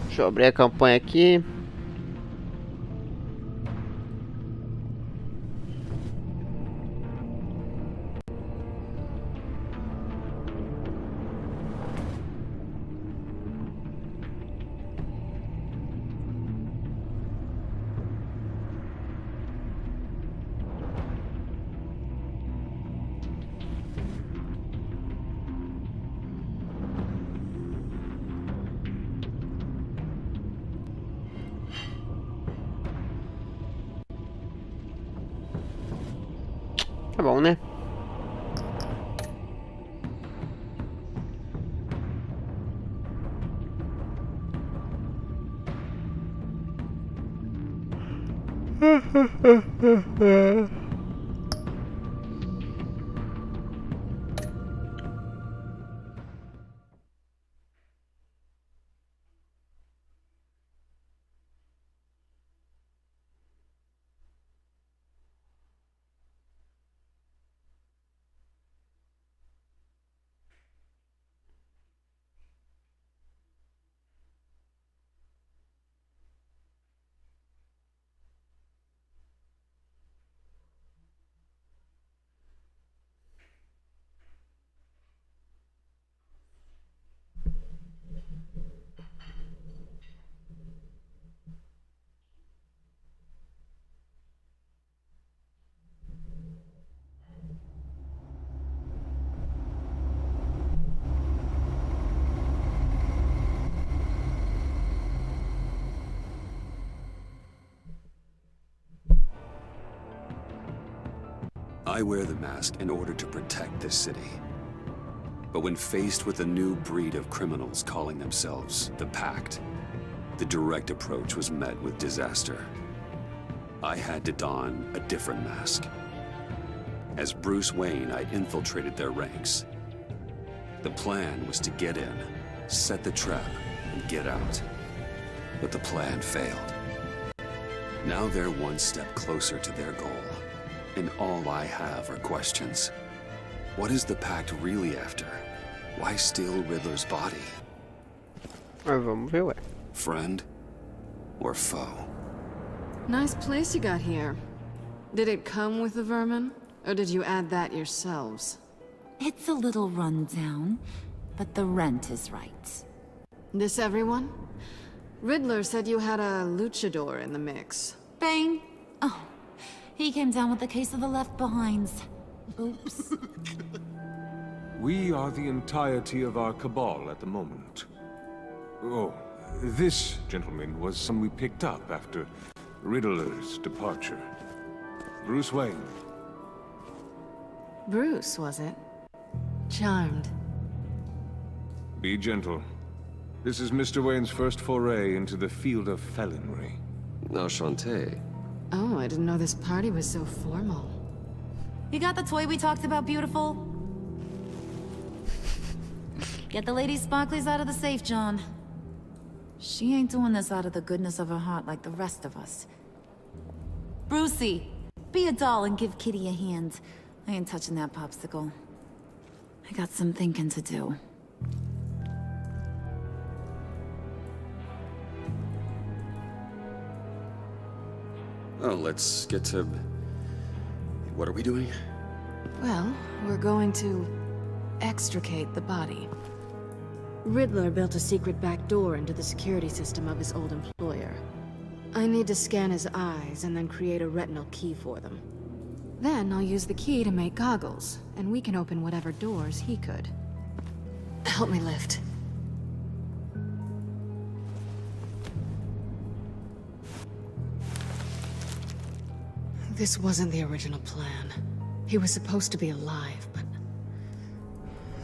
Deixa eu abrir a campanha aqui. Tá bom, né? I wear the mask in order to protect this city. But when faced with a new breed of criminals calling themselves the Pact, the direct approach was met with disaster. I had to don a different mask. As Bruce Wayne, I infiltrated their ranks. The plan was to get in, set the trap, and get out. But the plan failed. Now they're one step closer to their goal. And all I have are questions. What is the Pact really after? Why steal Riddler's body? Vamos ver, ué. Friend or foe? Nice place you got here. Did it come with the vermin? Or did you add that yourselves? It's a little rundown, but the rent is right. This everyone? Riddler said you had a luchador in the mix. Bane? Oh, he came down with a case of the left behinds. Oops. We are the entirety of our cabal at the moment. Oh, this gentleman was some we picked up after Riddler's departure. Bruce Wayne. Bruce, was it? Charmed. Be gentle. This is Mr. Wayne's first foray into the field of felonry. Enchanté. Oh, I didn't know this party was so formal. You got the toy we talked about, beautiful? Get the lady sparklies out of the safe, John. She ain't doing this out of the goodness of her heart like the rest of us. Brucey, be a doll and give Kitty a hand. I ain't touching that popsicle. I got some thinking to do. Oh, let's get to... What are we doing? Well, we're going to extricate the body. Riddler built a secret back door into the security system of his old employer. I need to scan his eyes and then create a retinal key for them. Then I'll use the key to make goggles, and we can open whatever doors he could. Help me lift. This wasn't the original plan. He was supposed to be alive, but...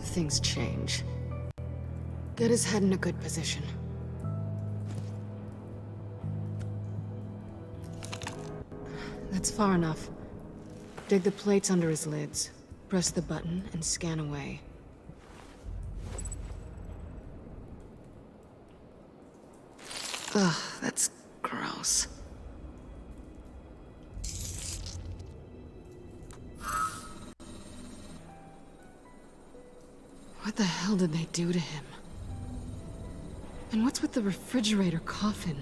things change. Get his head in a good position. That's far enough. Dig the plates under his lids, press the button, and scan away. Ugh, that's gross. What the hell did they do to him? And what's with the refrigerator coffin?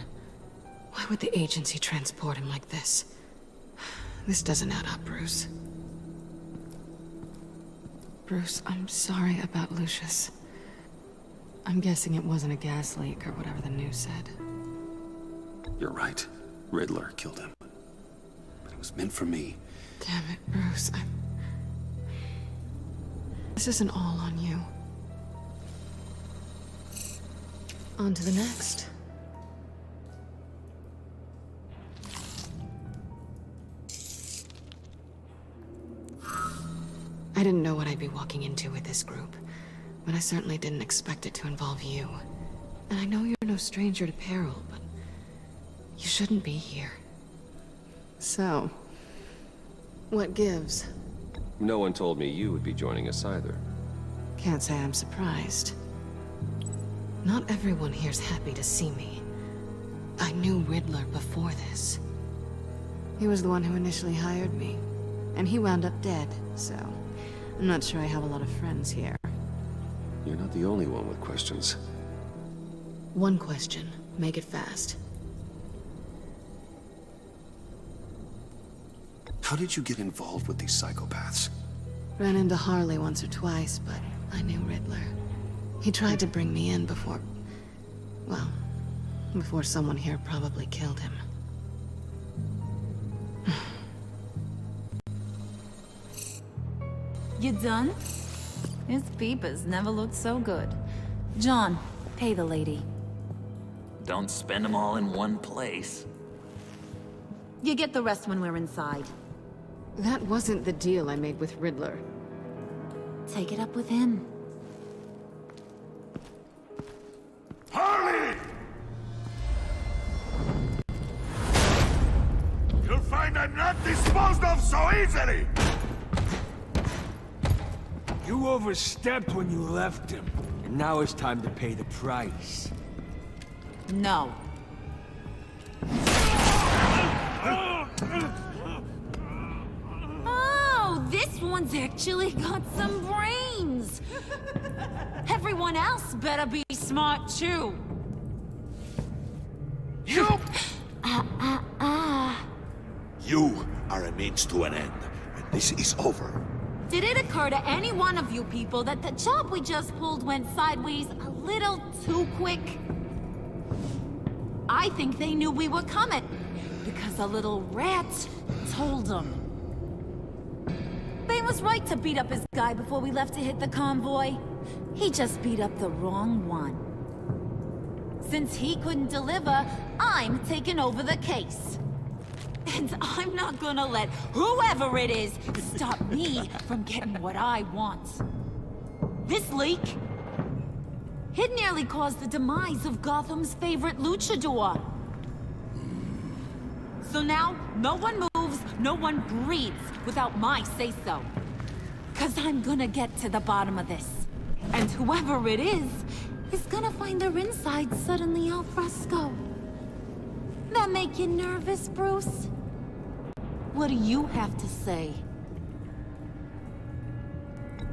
Why would the agency transport him like this? This doesn't add up, Bruce. Bruce, I'm sorry about Lucius. I'm guessing it wasn't a gas leak or whatever the news said. You're right. Riddler killed him. But it was meant for me. Damn it, Bruce. This isn't all on you. On to the next. I didn't know what I'd be walking into with this group, but I certainly didn't expect it to involve you. And I know you're no stranger to peril, but you shouldn't be here. So, what gives? No one told me you would be joining us either. Can't say I'm surprised. Not everyone here's happy to see me. I knew Riddler before this. He was the one who initially hired me, and he wound up dead, so I'm not sure I have a lot of friends here. You're not the only one with questions. One question. Make it fast. How did you get involved with these psychopaths? Ran into Harley once or twice, but I knew Riddler. He tried to bring me in before... well, before someone here probably killed him. You done? His peepers never looked so good. John, pay the lady. Don't spend them all in one place. You get the rest when we're inside. That wasn't the deal I made with Riddler. Take it up with him. Harley! You'll find I'm not disposed of so easily! You overstepped when you left him, and now it's time to pay the price. No. Oh, this one's actually got some brains. Everyone else better be smart too. You! You are a means to an end, and this is over. Did it occur to any one of you people that the job we just pulled went sideways a little too quick? I think they knew we were coming, because a little rat told them. Bane was right to beat up his guy before we left to hit the convoy. He just beat up the wrong one. Since he couldn't deliver, I'm taking over the case. And I'm not gonna let whoever it is stop me from getting what I want. This leak, it nearly caused the demise of Gotham's favorite luchador. So now, no one moves, no one breathes without my say-so. 'Cause I'm gonna get to the bottom of this. And whoever it is gonna find their inside suddenly al fresco. That make you nervous, Bruce? What do you have to say?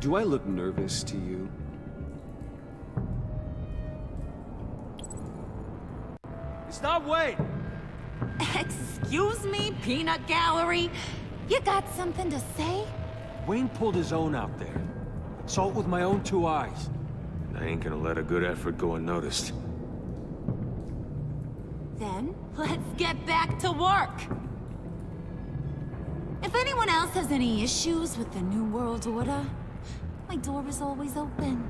Do I look nervous to you? Stop waiting! Excuse me, peanut gallery? You got something to say? Wayne pulled his own out there. Saw it with my own two eyes. I ain't gonna let a good effort go unnoticed. Then, let's get back to work. If anyone else has any issues with the New World Order, my door is always open.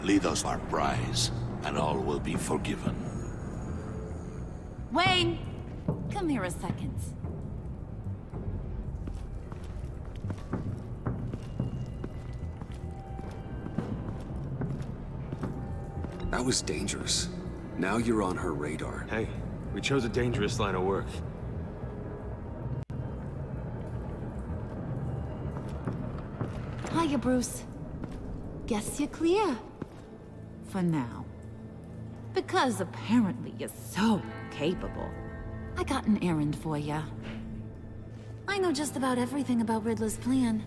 Lead us our prize, and all will be forgiven. Wayne, come here a second. That was dangerous. Now you're on her radar. Hey, we chose a dangerous line of work. Hiya, Bruce. Guess you're clear. For now. Because apparently you're so capable. I got an errand for you. I know just about everything about Riddler's plan.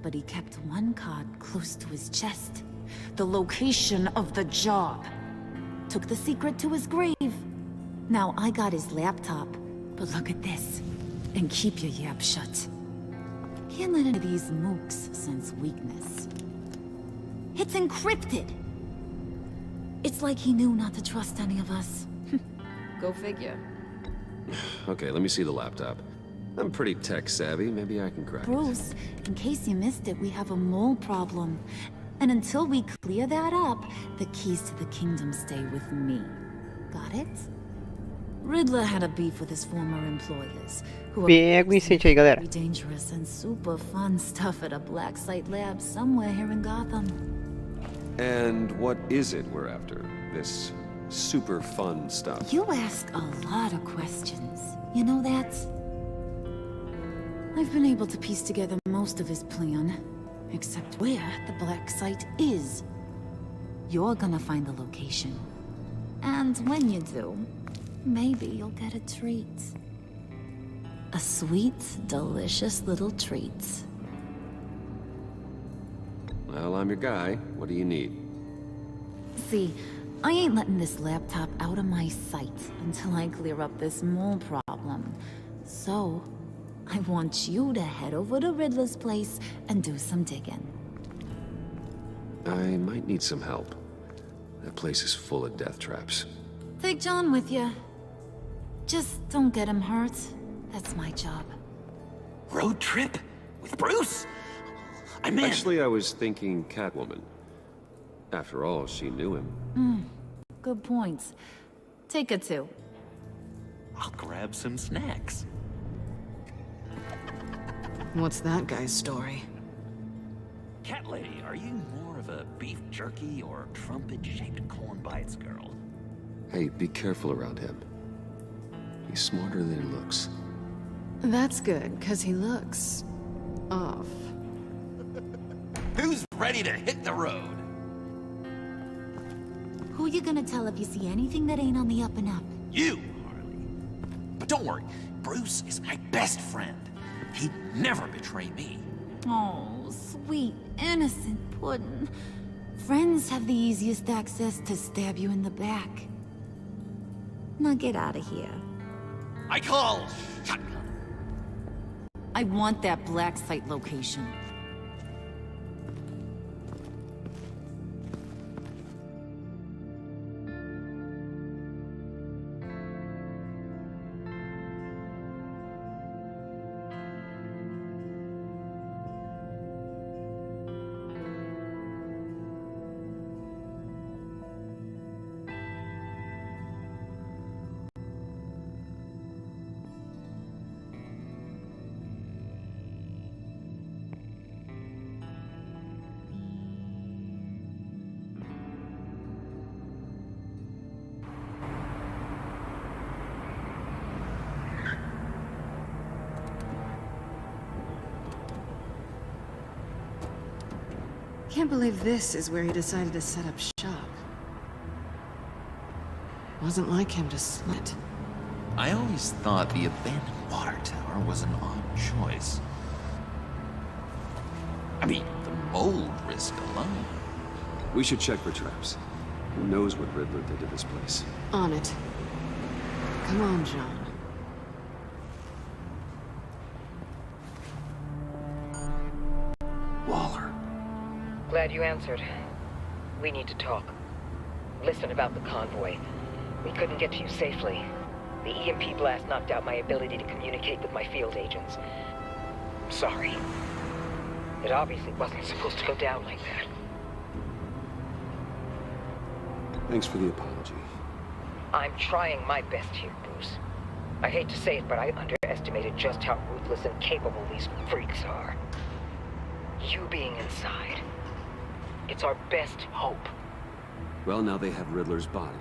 But he kept one card close to his chest. The location of the job. Took the secret to his grave. Now I got his laptop. But look at this. And keep your yap shut. Can't let any of these mooks sense weakness. It's encrypted! It's like he knew not to trust any of us. Go figure. Okay, let me see the laptop. I'm pretty tech savvy. Maybe I can crack it. Bruce, in case you missed it, we have a mole problem. And until we clear that up, the keys to the kingdom stay with me. Got it? Riddler had a beef with his former employers, who are Pega o INCENT aí, galera. very dangerous and super fun stuff at a black site lab somewhere here in Gotham. And what is it we're after? This super fun stuff? You ask a lot of questions. You know that? I've been able to piece together most of his plan, except where the black site is. You're gonna find the location. And when you do, maybe you'll get a treat. A sweet, delicious little treat. Well, I'm your guy. What do you need? See, I ain't letting this laptop out of my sight until I clear up this mole problem. So, I want you to head over to Riddler's place and do some digging. I might need some help. That place is full of death traps. Take John with you. Just don't get him hurt. That's my job. Road trip? With Bruce? I'm in. Actually, I was thinking Catwoman. After all, she knew him. Good point. Take her too. I'll grab some snacks. What's that guy's story? Cat lady, are you more of a beef jerky or trumpet-shaped corn bites girl? Hey, be careful around him. He's smarter than he looks. That's good, because he looks... off. Who's ready to hit the road? Who you gonna tell if you see anything that ain't on the up and up? You, Harley. But don't worry, Bruce is my best friend. He'd never betray me. Oh, sweet, innocent puddin'. Friends have the easiest access to stab you in the back. Now get out of here. I call shotgun. I want that black site location. Can't believe this is where he decided to set up shop. Wasn't like him to slit. I always thought the abandoned water tower was an odd choice. I mean, the mold risk alone. We should check for traps. Who knows what Riddler did to this place? On it. Come on, John. Waller. Glad you answered. We need to talk. Listen about the convoy. We couldn't get to you safely. The EMP blast knocked out my ability to communicate with my field agents. I'm sorry. It obviously wasn't supposed to go down like that. Thanks for the apology. I'm trying my best here, Bruce. I hate to say it, but I underestimated just how ruthless and capable these freaks are. You being inside, it's our best hope. Well, now they have Riddler's body.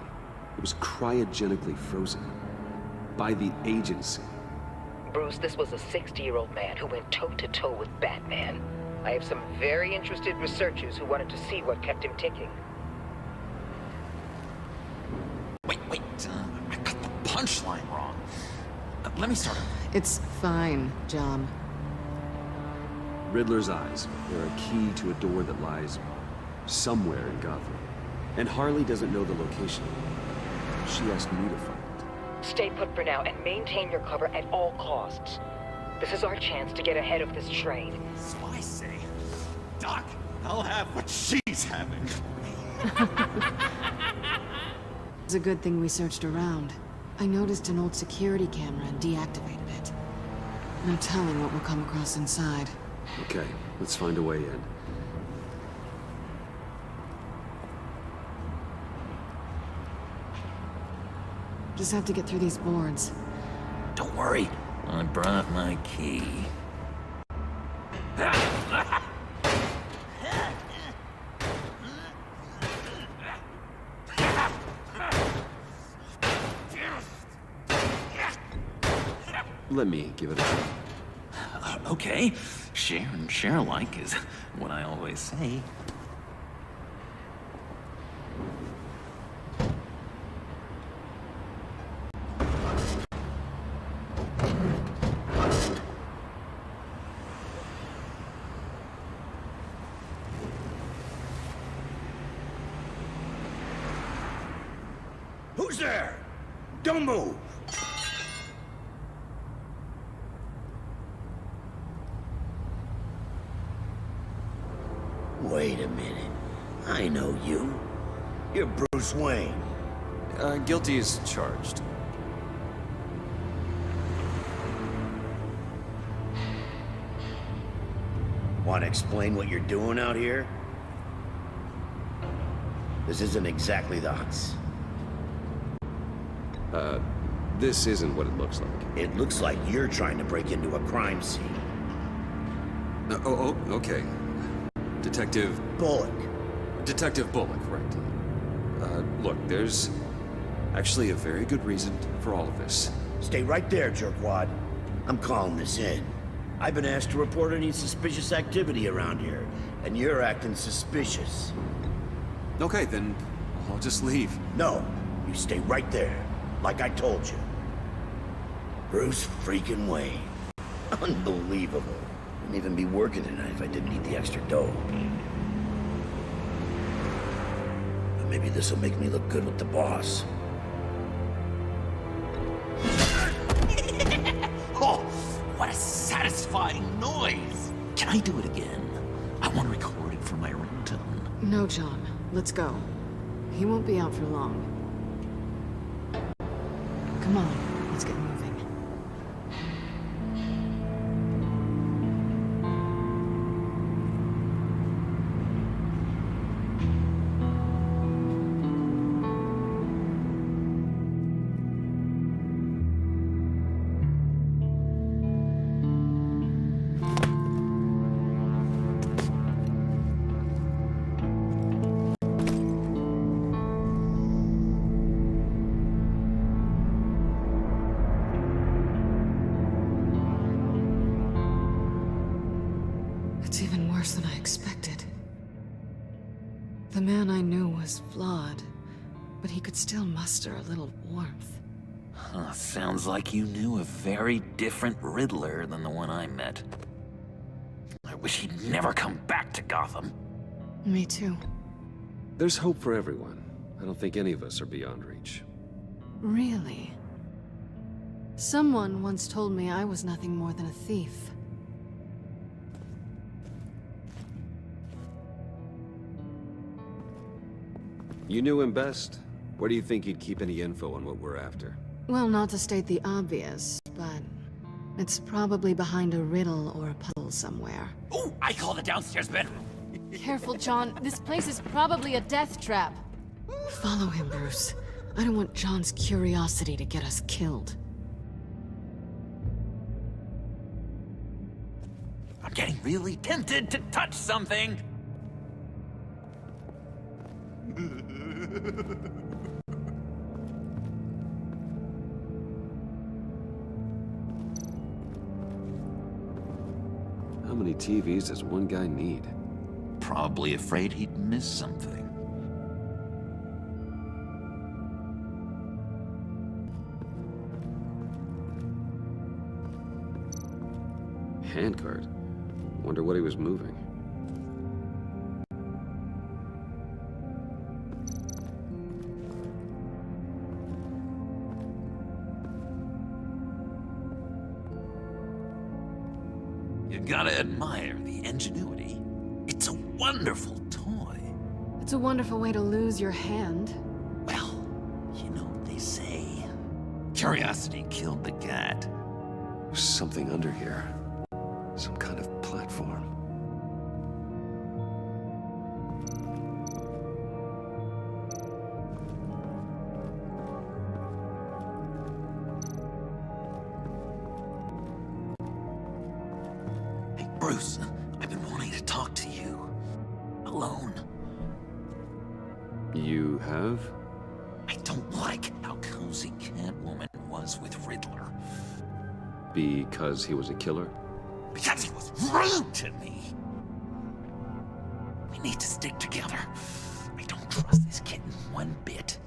It was cryogenically frozen. By the agency. Bruce, this was a 60-year-old man who went toe-to-toe with Batman. I have some very interested researchers who wanted to see what kept him ticking. Wait, I got the punchline wrong. Let me start over. It's fine, John. Riddler's eyes. They're a key to a door that lies somewhere in Gotham. And Harley doesn't know the location. She asked me to find it. Stay put for now and maintain your cover at all costs. This is our chance to get ahead of this train. So I say, Doc, I'll have what she's having. It's a good thing we searched around. I noticed an old security camera and deactivated it. No telling what we'll come across inside. Okay, let's find a way in. Just have to get through these boards. Don't worry, I brought my key. Let me give it a try. Okay, share and share alike is what I always say. Who's there? Don't move! Wait a minute. I know you. You're Bruce Wayne. Guilty as charged. Want to explain what you're doing out here? This isn't exactly the huts. This isn't what it looks like. It looks like you're trying to break into a crime scene. Okay. Detective Bullock. Detective Bullock, right. Look, there's actually a very good reason for all of this. Stay right there, jerkwad. I'm calling this in. I've been asked to report any suspicious activity around here, and you're acting suspicious. Okay, then I'll just leave. No, you stay right there, like I told you. Bruce freaking Wayne. Unbelievable. Wouldn't even be working tonight if I didn't need the extra dough. But maybe this'll make me look good with the boss. Oh, what a satisfying noise! Can I do it again? I want to record it for my ringtone. No, John. Let's go. He won't be out for long. Come on, let's get moving. It's even worse than I expected. The man I knew was flawed, but he could still muster a little warmth. Huh, sounds like you knew a very different Riddler than the one I met. I wish he'd never come back to Gotham. Me too. There's hope for everyone. I don't think any of us are beyond reach. Really? Someone once told me I was nothing more than a thief. You knew him best. Where do you think he'd keep any info on what we're after? Well, not to state the obvious, but it's probably behind a riddle or a puzzle somewhere. Oh, I call the downstairs bedroom. Careful, John. This place is probably a death trap. Follow him, Bruce. I don't want John's curiosity to get us killed. I'm getting really tempted to touch something. How many TVs does one guy need? Probably afraid he'd miss something. Handcart. Wonder what he was moving. gotta admire the ingenuity. It's a wonderful toy. It's a wonderful way to lose your hand. Well, you know what they say. Curiosity killed the cat. There's something under here. Some kind of platform. Hey, Bruce, I've been wanting to talk to you. Alone. You have? I don't like how cozy Catwoman was with Riddler. Because he was a killer? Because he was rude to me. We need to stick together. I don't trust this kitten one bit.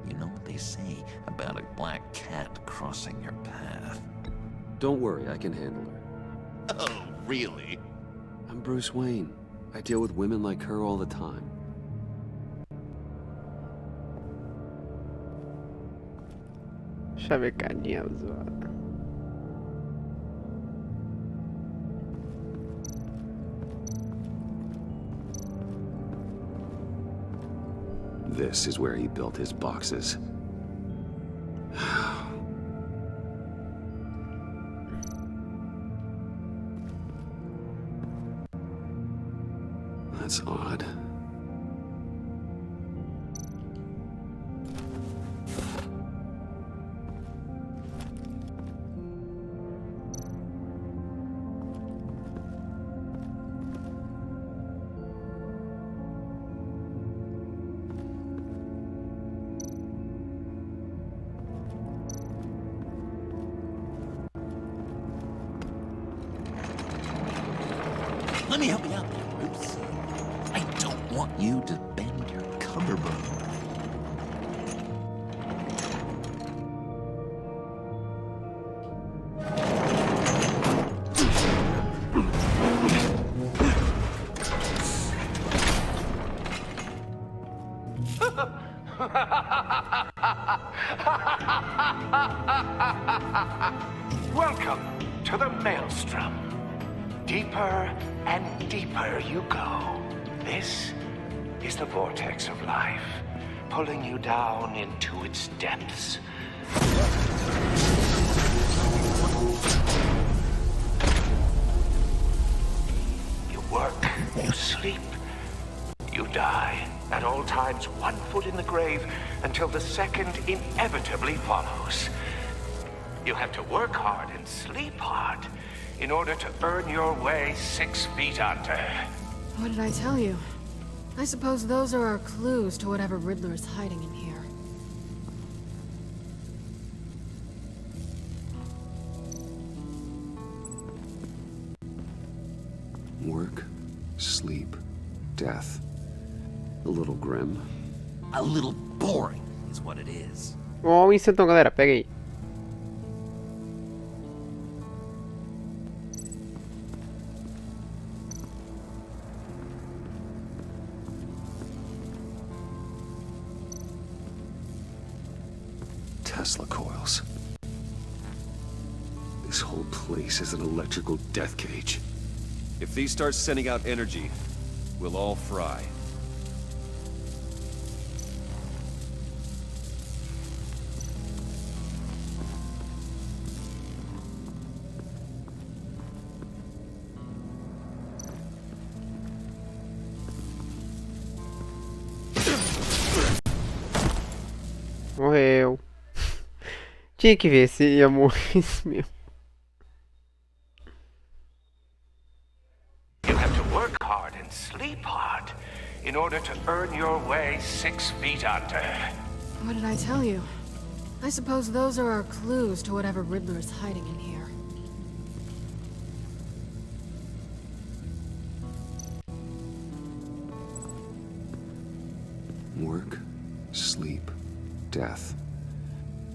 You know what they say about a black cat crossing your path? Don't worry, I can handle her. Oh, really? I'm Bruce Wayne. I deal with women like her all the time. Chavecadinha zoada. This is where he built his boxes. That's odd. Let me help you out there, Bruce. I don't want you to bend your collarbone. Welcome to the Maelstrom. Deeper and deeper you go. This is the vortex of life, pulling you down into its depths. You work, you sleep, you die. At all times, 1 foot in the grave until the second inevitably follows. You have to work hard and sleep hard in order to earn your way 6 feet under. What did I tell you? I suppose those are our clues to whatever Riddler is hiding in here. Work, sleep, death. A little grim. A little boring is what it is. Ó, o Incentão, galera, pega aí. Tesla coils. This whole place is an electrical death cage. If these start sending out energy, we'll all fry. Morreu. Tinha que ver se ia morrer isso mesmo. You have to work hard and sleep hard in order to earn your way 6 feet under. What did I tell you? I suppose those are our clues to whatever Riddler is hiding in here. Work, sleep, death.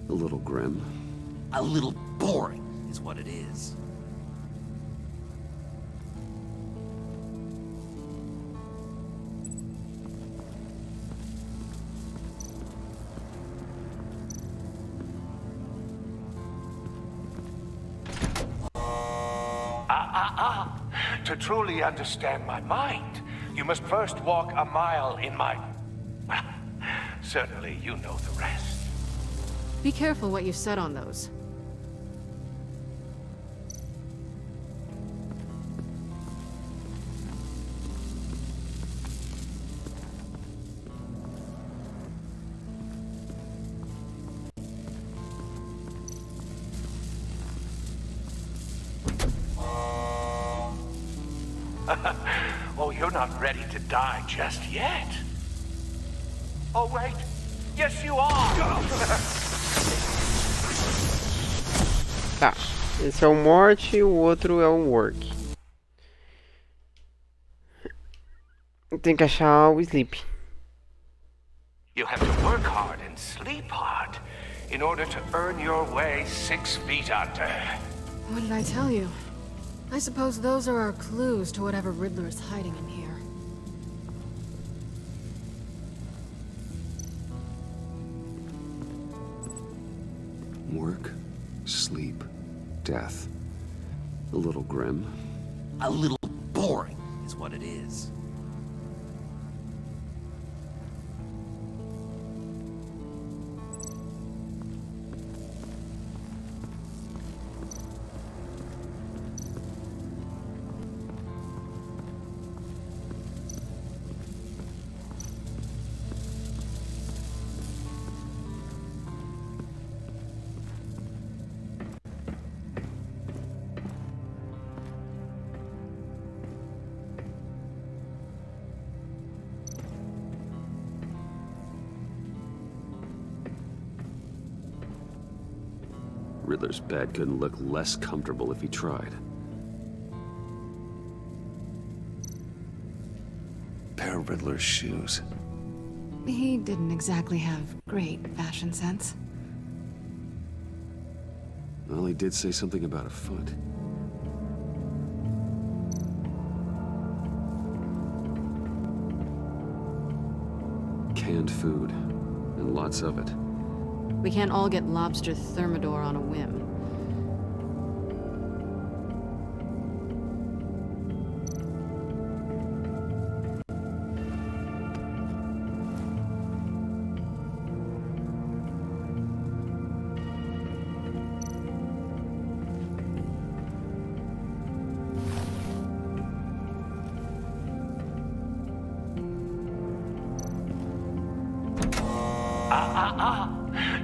A little grim. A little boring is what it is. To truly understand my mind, you must first walk a mile in my... Well, certainly you know the rest. Be careful what you said on those. Oh, you're not ready to die just yet. Oh, wait. Yes, you are! Tá. Esse é o morte e o outro é o work. Tem que achar o sleep. You have to work hard and sleep hard in order to earn your way 6 feet under. What did I tell you? I suppose those are our clues to whatever Riddler is hiding in here. Work, sleep, death. A little grim. A little boring is what it is. Riddler's bed couldn't look less comfortable if he tried. Pair of Riddler's shoes. He didn't exactly have great fashion sense. Well, he did say something about a foot. Canned food, and lots of it. We can't all get lobster thermidor on a whim.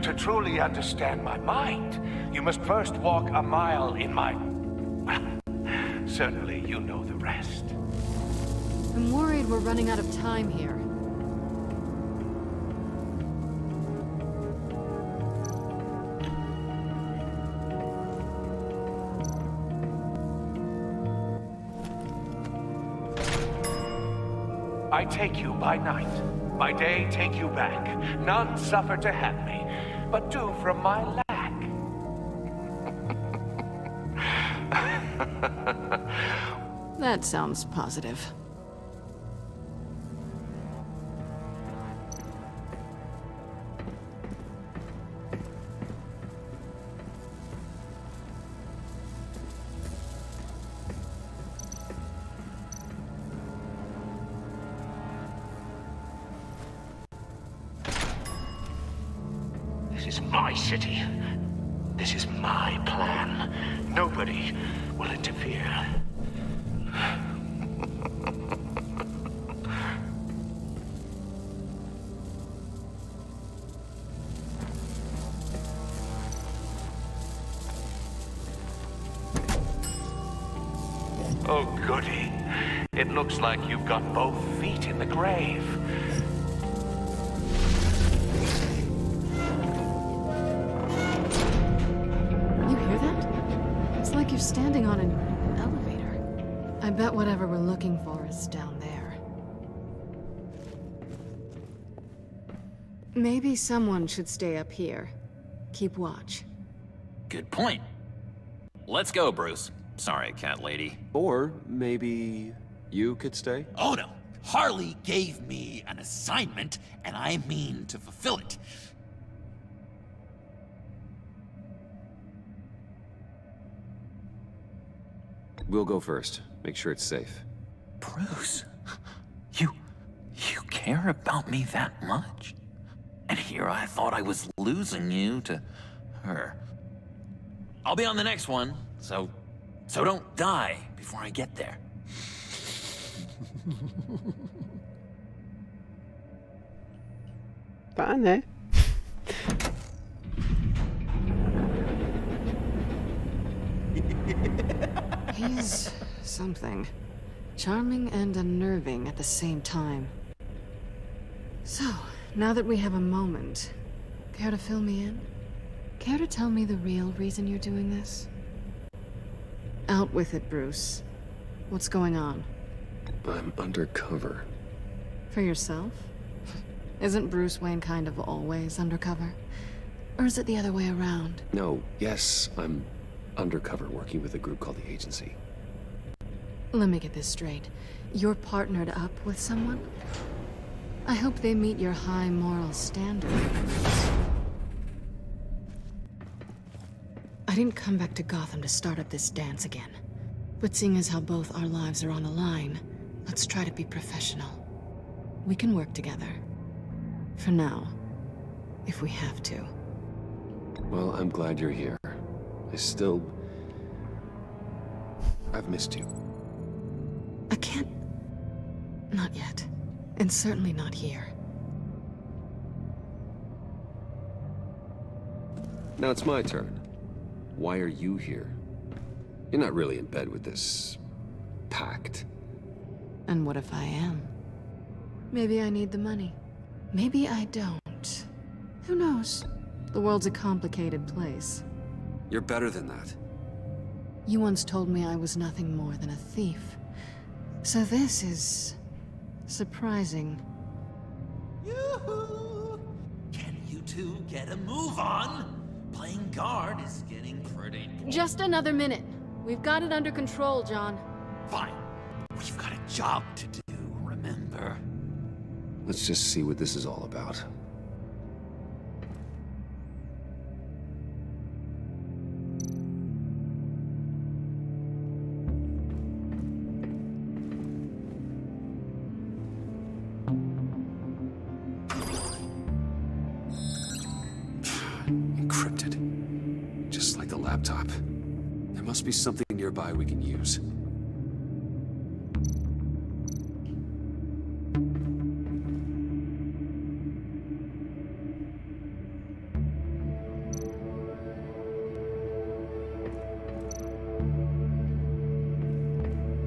To truly understand my mind, you must first walk a mile in my... Well, certainly you know the rest. I'm worried we're running out of time here. I take you by night. By day, take you back. None suffer to have me, but do from my lack. That sounds positive. This is my city. This is my plan. Nobody will interfere. Oh, goody. It looks like you've got both feet in the grave. You hear that? It's like you're standing on an elevator. I bet whatever we're looking for is down there. Maybe someone should stay up here. Keep watch. Good point. Let's go, Bruce. Sorry, cat lady. Or maybe you could stay? Oh no! Harley gave me an assignment, and I mean to fulfill it. We'll go first. Make sure it's safe. Bruce, you care about me that much? And here I thought I was losing you to her. I'll be on the next one, so don't die before I get there. Tá, né? He's something. Charming and unnerving at the same time. So, now that we have a moment, care to fill me in? Care to tell me the real reason you're doing this? Out with it, Bruce. What's going on? I'm undercover. For yourself? Isn't Bruce Wayne kind of always undercover? Or is it the other way around? No, yes, I'm undercover working with a group called the Agency. Let me get this straight. You're partnered up with someone? I hope they meet your high moral standard. I didn't come back to Gotham to start up this dance again. But seeing as how both our lives are on the line, let's try to be professional. We can work together. For now. If we have to. Well, I'm glad you're here. I've missed you. I can't... Not yet. And certainly not here. Now it's my turn. Why are you here? You're not really in bed with this... pact. And what if I am? Maybe I need the money. Maybe I don't. Who knows? The world's a complicated place. You're better than that. You once told me I was nothing more than a thief. So this is... surprising. Yoo-hoo! Can you two get a move on? Playing guard is getting pretty boring. Just another minute. We've got it under control, John. Fine. We've got a job to do, remember? Let's just see what this is all about. Encrypted. Just like the laptop. There must be something nearby we can use.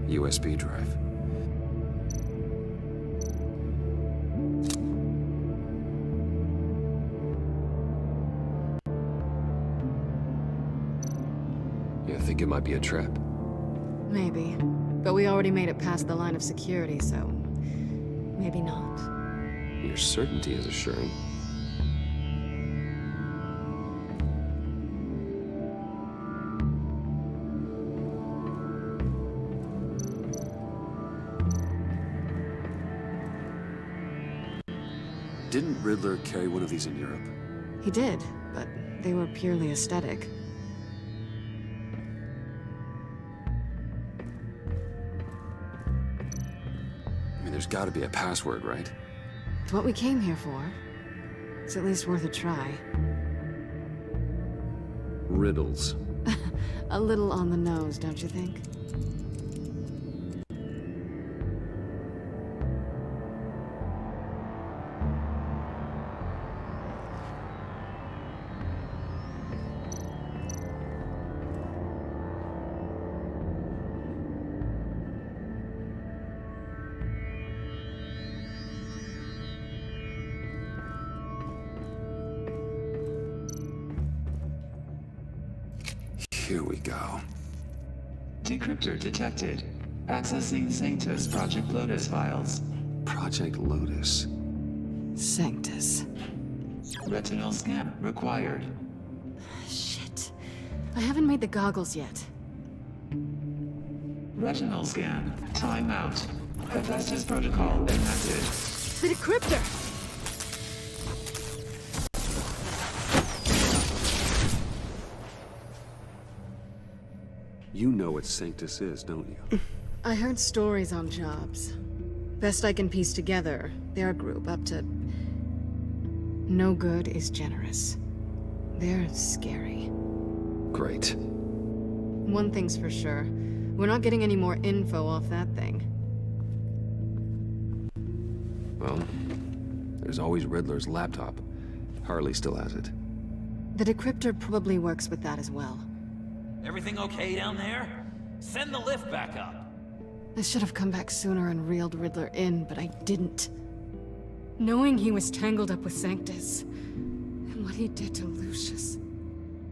USB drive. You think it might be a trap? Maybe. But we already made it past the line of security, so... maybe not. Your certainty is assuring. Didn't Riddler carry one of these in Europe? He did, but they were purely aesthetic. I mean, there's gotta be a password, right? It's what we came here for. It's at least worth a try. Riddles. A little on the nose, don't you think? Here we go. Decryptor detected. Accessing Sanctus Project Lotus files. Project Lotus. Sanctus. Retinal scan required. Shit. I haven't made the goggles yet. Retinal scan. Timeout. Hephaestus protocol enacted. The decryptor! You know what Sanctus is, don't you? I heard stories on jobs. Best I can piece together, their group up to... No good is generous. They're scary. Great. One thing's for sure. We're not getting any more info off that thing. Well, there's always Riddler's laptop. Harley still has it. The decryptor probably works with that as well. Everything okay down there? Send the lift back up. I should have come back sooner and reeled Riddler in, but I didn't. Knowing he was tangled up with Sanctus, and what he did to Lucius.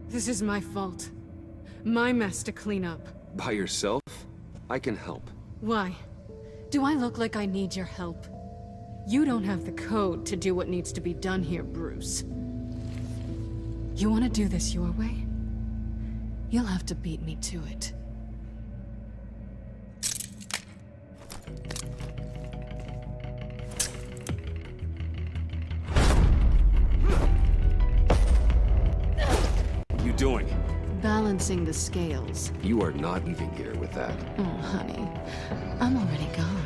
This is my fault. My mess to clean up. By yourself? I can help. Why? Do I look like I need your help? You don't have the code to do what needs to be done here, Bruce. You want to do this your way? You'll have to beat me to it. You doing? Balancing the scales. You are not leaving here with that. Oh, honey. I'm already gone.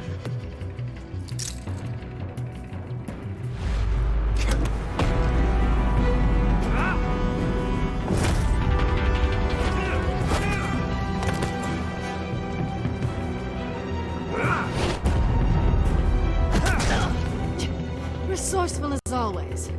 Resourceful as always.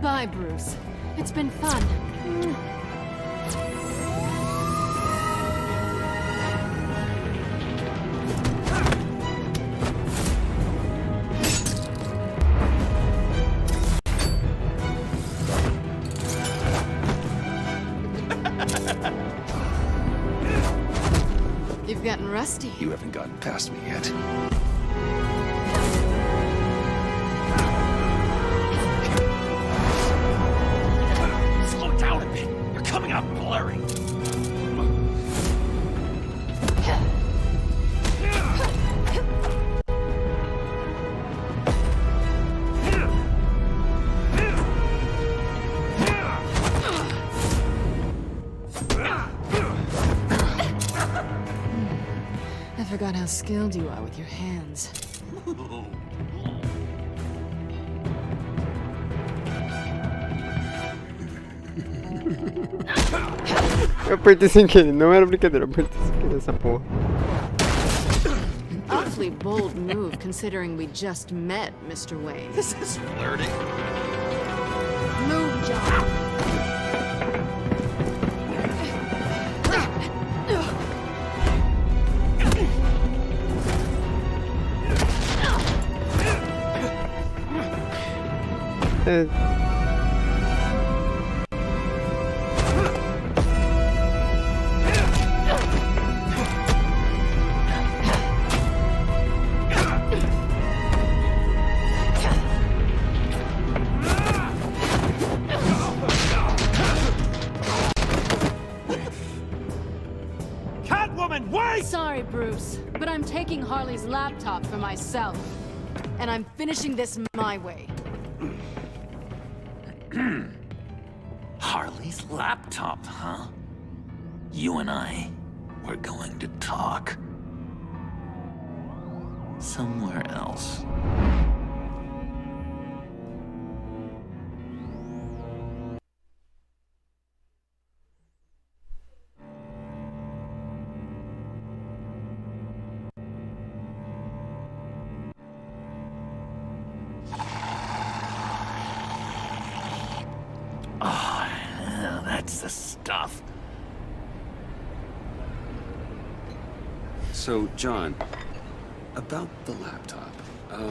Bye, Bruce. It's been fun. You've gotten rusty. You haven't gotten past me yet. Slow down a bit. You're coming out blurry. I forgot how skilled you are with your hands. Eu apertei sem querer, não era brincadeira, eu apertei sem querer essa porra. Awfully bold move considering we just met, Mr. Wayne. This is flirting. Move, John. Catwoman, wait! Sorry, Bruce, but I'm taking Harley's laptop for myself. And I'm finishing this my way. Harley's laptop, huh? You and I, we're going to talk. Somewhere else. That's the stuff. So, John, about the laptop.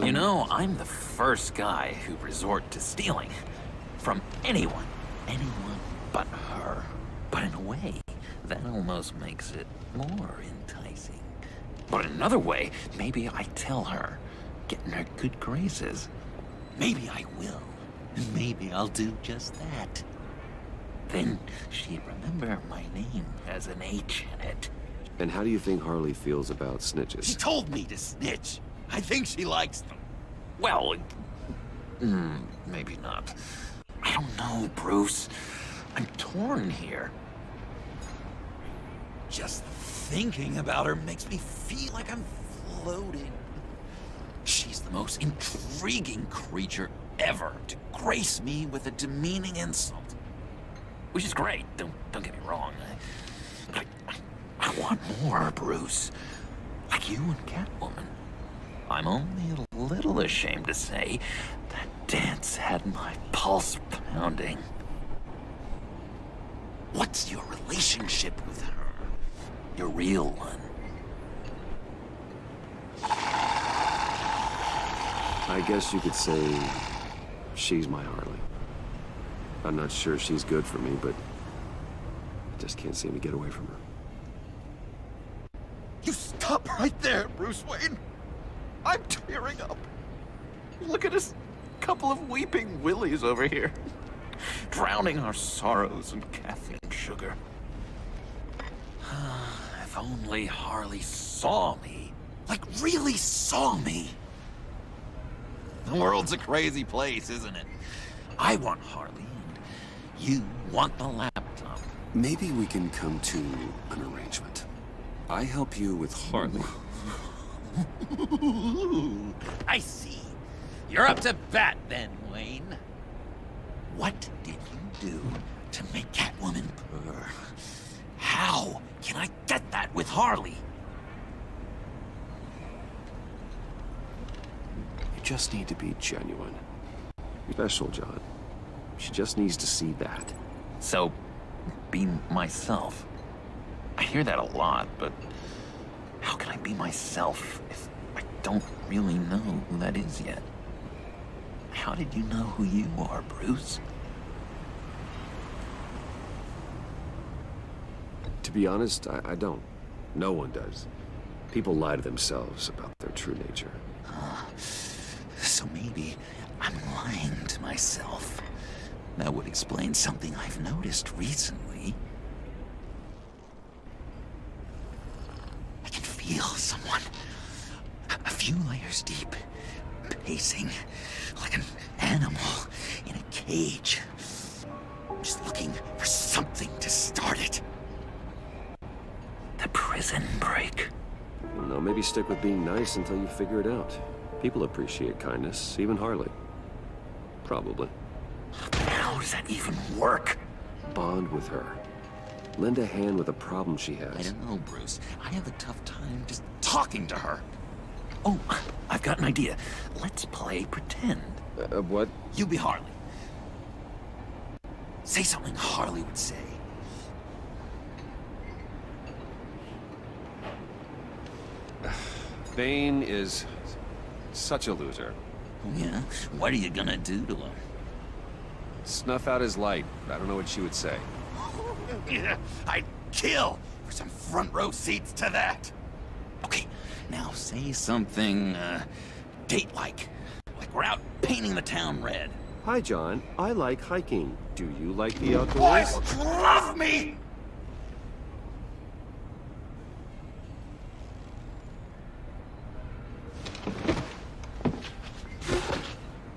You know, I'm the first guy who resort to stealing. From anyone. Anyone but her. But in a way, that almost makes it more enticing. But in another way, maybe I tell her, get in her good graces. Maybe I will. And maybe I'll do just that. Then she'd remember my name has an H in it. And how do you think Harley feels about snitches? She told me to snitch. I think she likes them. Well, maybe not. I don't know, Bruce. I'm torn here. Just thinking about her makes me feel like I'm floating. She's the most intriguing creature ever to grace me with a demeaning insult. Which is great, don't get me wrong. But I want more, Bruce. Like you and Catwoman. I'm only a little ashamed to say that dance had my pulse pounding. What's your relationship with her? Your real one. I guess you could say she's my Harley. I'm not sure she's good for me, but I just can't seem to get away from her. You stop right there, Bruce Wayne. I'm tearing up. Look at us, couple of weeping willies over here, Drowning our sorrows in caffeine sugar. If only Harley saw me. like really saw me. The world's a crazy place, isn't it? I want Harley, and you want the laptop. Maybe we can come to an arrangement. I help you with Harley. I see. You're up to bat then, Wayne. What did you do to make Catwoman purr? How can I get that with Harley? You just need to be genuine. Special, John. She just needs to see that. So, be myself. I hear that a lot, but how can I be myself if I don't really know who that is yet? How did you know who you are, Bruce? To be honest, I don't. No one does. People lie to themselves about their true nature. So maybe I'm lying to myself. That would explain something I've noticed recently. I can feel someone a few layers deep, pacing like an animal in a cage. Just looking for something to start it. The prison break. No, maybe stick with being nice until you figure it out. People appreciate kindness, even Harley. Probably. How does that even work? Bond with her. Lend a hand with a problem she has. I don't know, Bruce. I have a tough time just talking to her. Oh, I've got an idea. Let's play pretend. What? You be Harley. Say something Harley would say. Bane is such a loser. Yeah? What are you gonna do to him? Snuff out his light. I don't know what she would say. Yeah, I'd kill for some front row seats to that. Okay, now say something, date-like. Like we're out painting the town red. Hi, John. I like hiking. Do you like the outdoors? Boys love me!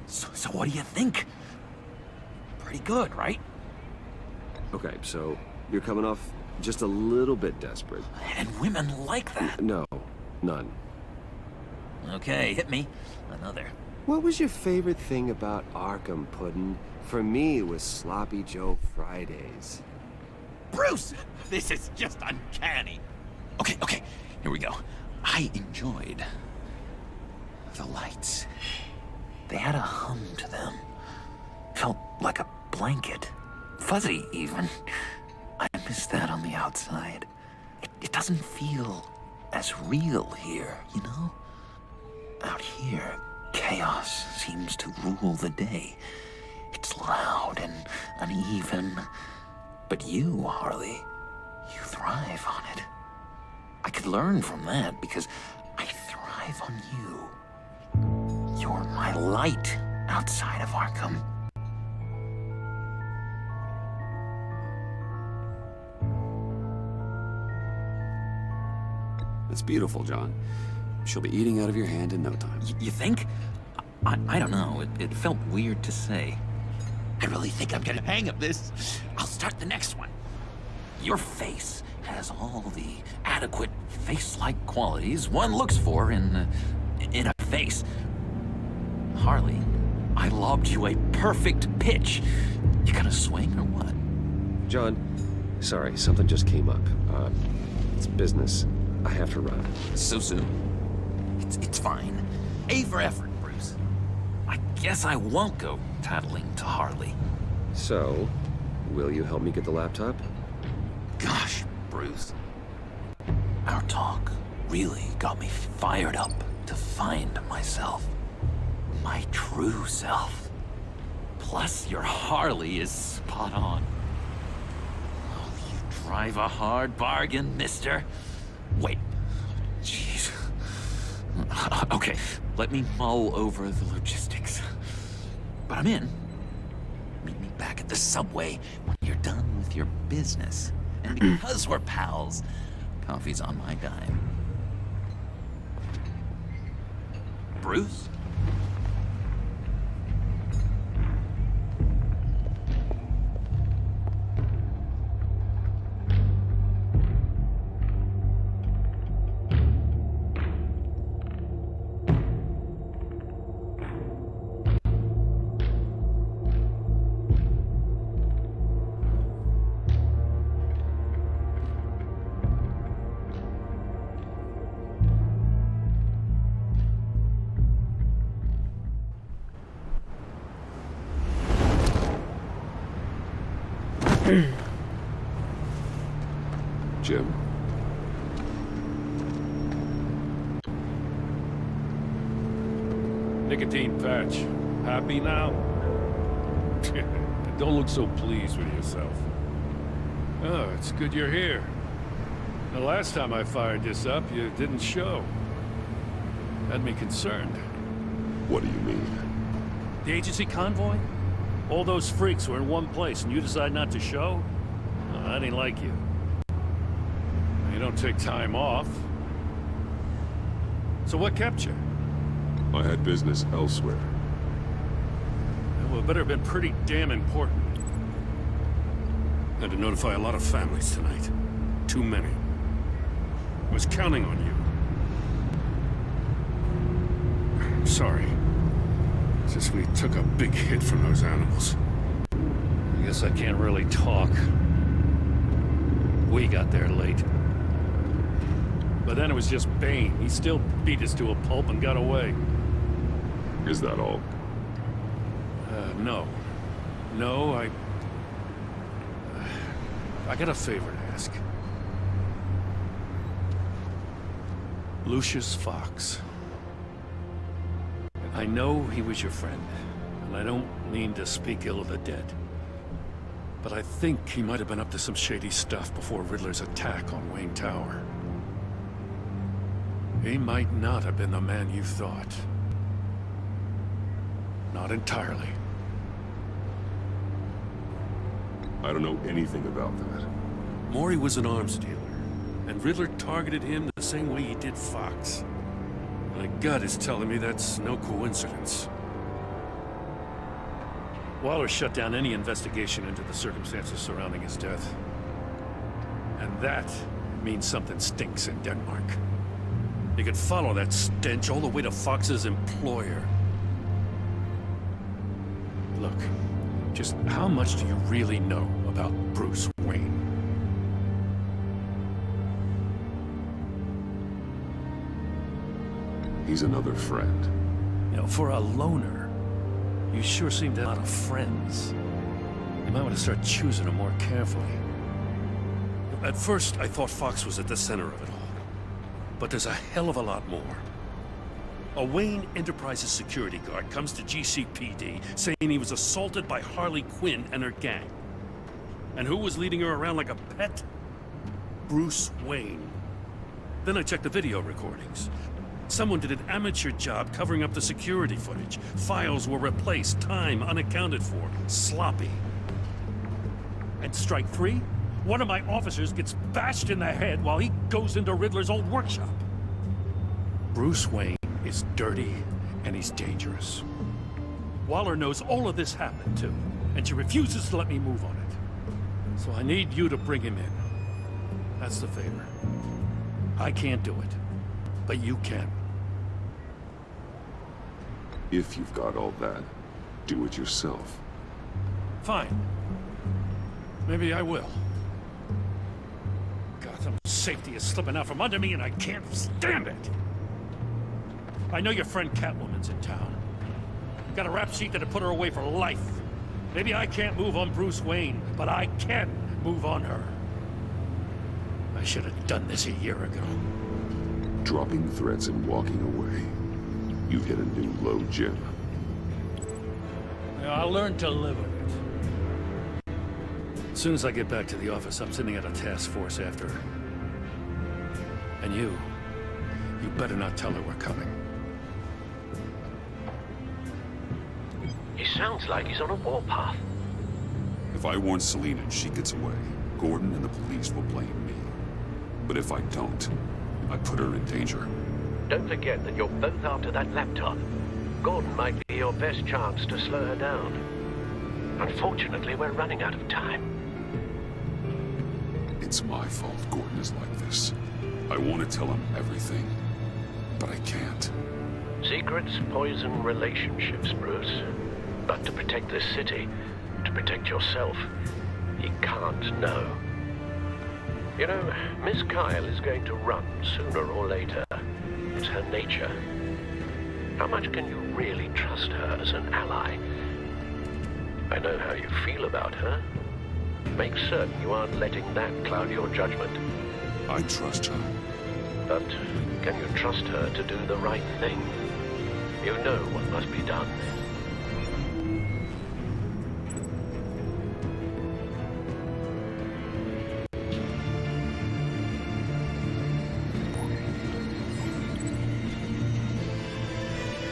So what do you think? Pretty good, right? Okay, so you're coming off just a little bit desperate. And women like that. No, none. Okay, hit me. Another. What was your favorite thing about Arkham, Puddin'? For me, it was Sloppy Joe Fridays. Bruce! This is just uncanny. Okay, here we go. I enjoyed the lights. They had a hum to them. Felt like a blanket. Fuzzy, even. I miss that on the outside. It doesn't feel as real here, you know? Out here, chaos seems to rule the day. It's loud and uneven. But you, Harley, you thrive on it. I could learn from that because I thrive on you. You're my light outside of Arkham. It's beautiful, John. She'll be eating out of your hand in no time. You think? I don't know. It felt weird to say. I really think I'm getting the hang of this. I'll start the next one. Your face has all the adequate face-like qualities one looks for in a face. Harley, I lobbed you a perfect pitch. You gonna swing or what? John, sorry, something just came up. It's business. I have to run. So soon? It's fine. A for effort, Bruce. I guess I won't go tattling to Harley. So, will you help me get the laptop? Gosh, Bruce. Our talk really got me fired up to find myself. My true self. Plus, your Harley is spot on. Oh, you drive a hard bargain, mister. Wait. Jeez. Okay, let me mull over the logistics. But I'm in. Meet me back at the subway when you're done with your business. And because we're pals, coffee's on my dime. Bruce? Jim? Nicotine patch. Happy now? Don't look so pleased with yourself. Oh, it's good you're here. The last time I fired this up, you didn't show. Had me concerned. What do you mean? The agency convoy? All those freaks were in one place and you decide not to show? Oh, that ain't like you. You don't take time off. So what kept you? I had business elsewhere. Well, it better have been pretty damn important. Had to notify a lot of families tonight. Too many. I was counting on you. I'm sorry. It's just we took a big hit from those animals. I guess I can't really talk. We got there late. But then it was just Bane. He still beat us to a pulp and got away. Is that all? No. No, I got a favor to ask. Lucius Fox. I know he was your friend, and I don't mean to speak ill of the dead. But I think he might have been up to some shady stuff before Riddler's attack on Wayne Tower. He might not have been the man you thought. Not entirely. I don't know anything about that. Maury was an arms dealer, and Riddler targeted him the same way he did Fox. My gut is telling me that's no coincidence. Waller shut down any investigation into the circumstances surrounding his death. And that means something stinks in Denmark. You could follow that stench all the way to Fox's employer. Look, just how much do you really know about Bruce Wayne? He's another friend. You know, for a loner, you sure seem to have a lot of friends. You might want to start choosing them more carefully. At first, I thought Fox was at the center of it all. But there's a hell of a lot more. A Wayne Enterprises security guard comes to GCPD saying he was assaulted by Harley Quinn and her gang. And who was leading her around like a pet? Bruce Wayne. Then I checked the video recordings. Someone did an amateur job covering up the security footage. Files were replaced, time unaccounted for, sloppy. And strike three? One of my officers gets bashed in the head while he goes into Riddler's old workshop. Bruce Wayne is dirty and he's dangerous. Waller knows all of this happened too, and she refuses to let me move on it. So I need you to bring him in. That's the favor. I can't do it, but you can. If you've got all that, do it yourself. Fine. Maybe I will. Gotham's safety is slipping out from under me and I can't stand it! I know your friend Catwoman's in town. Got a rap sheet that'd put her away for life. Maybe I can't move on Bruce Wayne, but I can move on her. I should have done this a year ago. Dropping threats and walking away. You've hit a new low, Jim. Yeah, I'll learn to live with it. As soon as I get back to the office, I'm sending out a task force after her. And you better not tell her we're coming. He sounds like he's on a warpath. If I warn Selina and she gets away, Gordon and the police will blame me. But if I don't, I put her in danger. Don't forget that you're both after that laptop. Gordon might be your best chance to slow her down. Unfortunately, we're running out of time. It's my fault Gordon is like this. I want to tell him everything, but I can't. Secrets poison relationships, Bruce. But to protect this city, to protect yourself, he can't know. You know, Miss Kyle is going to run sooner or later. It's her nature. How much can you really trust her as an ally? I know how you feel about her. Make certain you aren't letting that cloud your judgment. I trust her. But can you trust her to do the right thing? You know what must be done.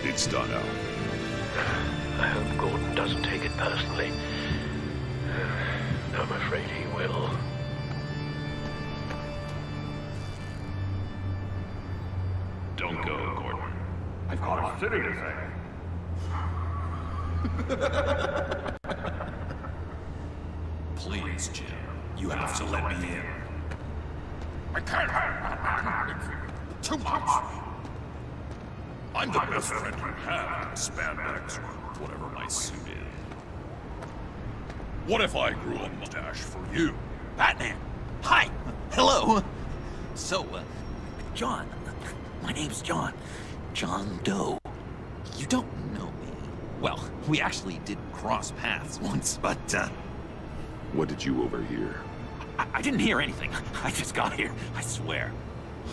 It's done, Al. I hope Gordon doesn't take it personally. I'm afraid he will. Don't go, Gordon. I've got a city to save. Please, Jim. You have to let me in. I can't. It's too much. I'm the best friend you have in spandex or whatever my suit is. What if I grew a mustache for you? Batman! Hi! Hello! So, John. My name's John. John Doe. You don't know me. Well, we actually did cross paths once, but, What did you overhear? I didn't hear anything. I just got here, I swear.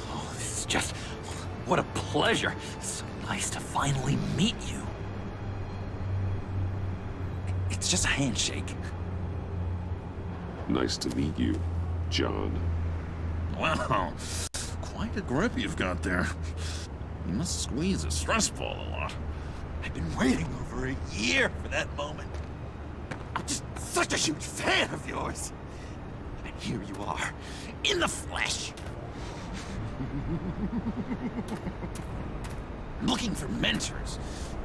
Oh, this is just... what a pleasure. So nice to finally meet you. It's just a handshake. Nice to meet you, John. Wow. Quite a grip you've got there. You must squeeze a stress ball a lot. I've been waiting over a year for that moment. I'm just such a huge fan of yours. And here you are, in the flesh. Looking for mentors,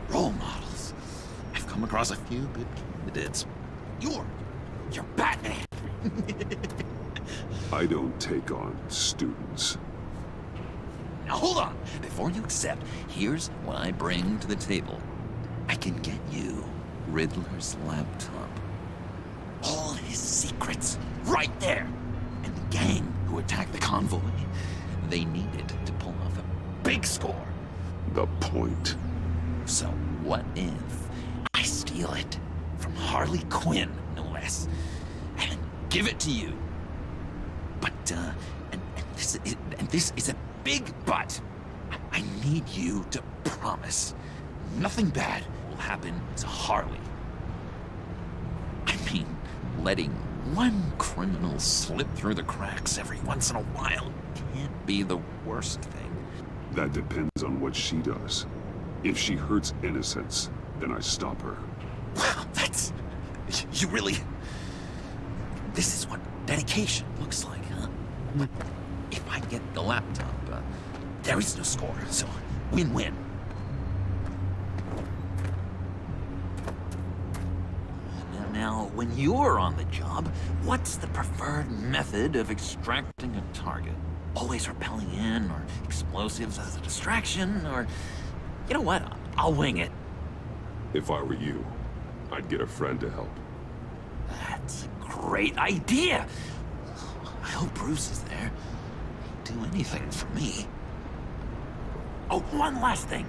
role models. I've come across a few good candidates. You're Batman. I don't take on students. Now hold on. Before you accept, here's what I bring to the table. I can get you Riddler's laptop. All his secrets, right there. And the gang who attacked the convoy, they needed to pull off a big score. The point. So what if I steal it from Harley Quinn, no less, and give it to you? But, and this is a big but. I need you to promise nothing bad will happen to Harley. I mean, letting one criminal slip through the cracks every once in a while can't be the worst thing. That depends on what she does. If she hurts innocents, then I stop her. Wow, that's... You really... This is what dedication looks like, huh? But if I get the laptop, there is no score, so Win-win. Now, when you're on the job, what's the preferred method of extracting a target? Always rappelling in, or explosives as a distraction, or... You know what? I'll wing it. If I were you, I'd get a friend to help. That's a great idea! I hope Bruce is there. He'd do anything for me. Oh, one last thing.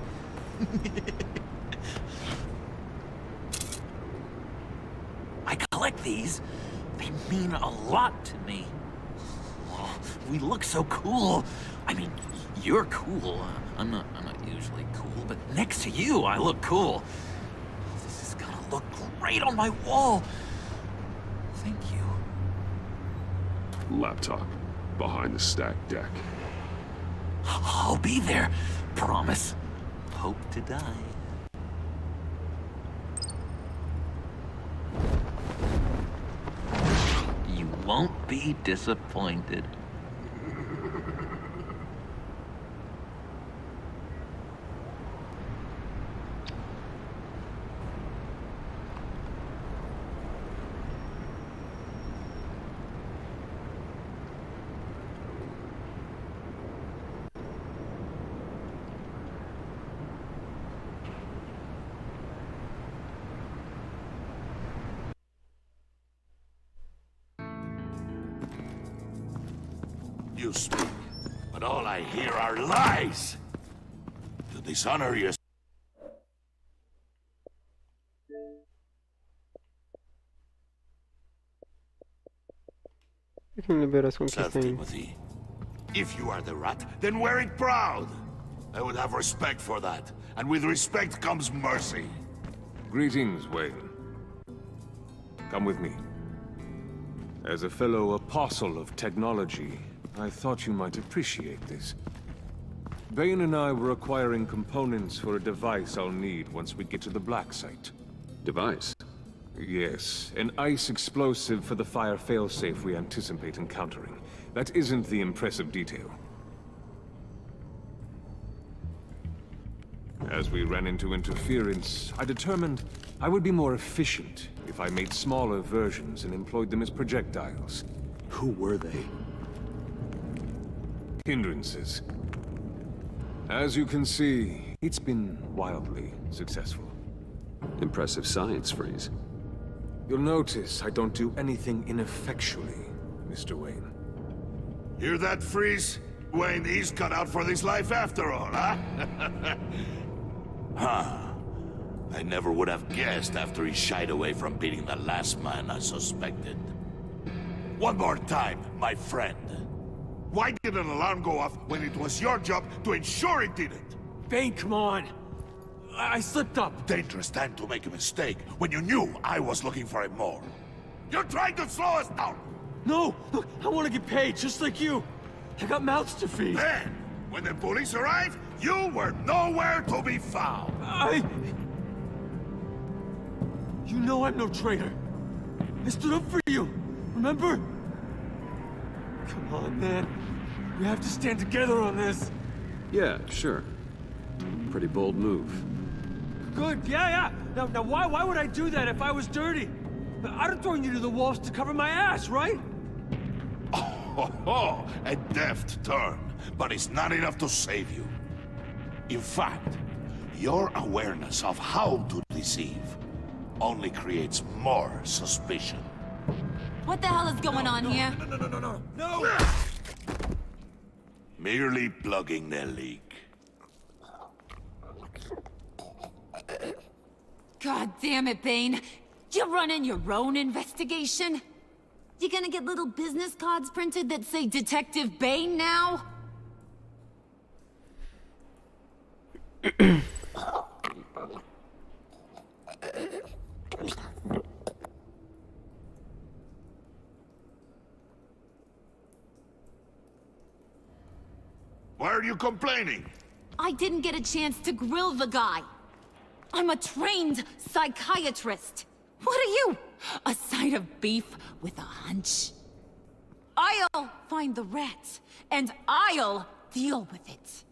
I collect these. They mean a lot to me. Oh, we look so cool. I mean, you're cool. I'm not usually cool, but next to you, I look cool. This is gonna look great on my wall. Thank you. Laptop. Behind the stacked deck. I'll be there. Promise. Hope to die. You won't be disappointed. You speak, but all I hear are lies! To dishonor your... Sir Timothy, if you are the rat, then wear it proud! I would have respect for that, and with respect comes mercy. Greetings, Wayne. Come with me. As a fellow apostle of technology, I thought you might appreciate this. Bane and I were acquiring components for a device I'll need once we get to the Black Site. Device? Yes, an ice explosive for the fire failsafe we anticipate encountering. That isn't the impressive detail. As we ran into interference, I determined I would be more efficient if I made smaller versions and employed them as projectiles. Who were they? Hindrances. As you can see, it's been wildly successful. Impressive science, Freeze. You'll notice I don't do anything ineffectually, Mr. Wayne. Hear that, Freeze? Wayne, he's cut out for this life after all, huh? Huh. I never would have guessed after he shied away from beating the last man I suspected. One more time, my friend. Why did an alarm go off when it was your job to ensure it didn't? Bane, come on! I slipped up! Dangerous time to make a mistake when you knew I was looking for it more. You're trying to slow us down! No! Look, I want to get paid, just like you! I got mouths to feed! Then, when the police arrived, you were nowhere to be found! You know I'm no traitor! I stood up for you, remember? Come on, man. We have to stand together on this. Yeah, sure. Pretty bold move. Good, yeah. Now why would I do that if I was dirty? I'd have thrown you to the wolves to cover my ass, right? Oh, a deft turn, but it's not enough to save you. In fact, your awareness of how to deceive only creates more suspicion. What the hell is going on here? No! Merely plugging the leak. God damn it, Bane. You're running your own investigation? You gonna get little business cards printed that say Detective Bane now? Why are you complaining? I didn't get a chance to grill the guy. I'm a trained psychiatrist. What are you? A side of beef with a hunch? I'll find the rats, and I'll deal with it.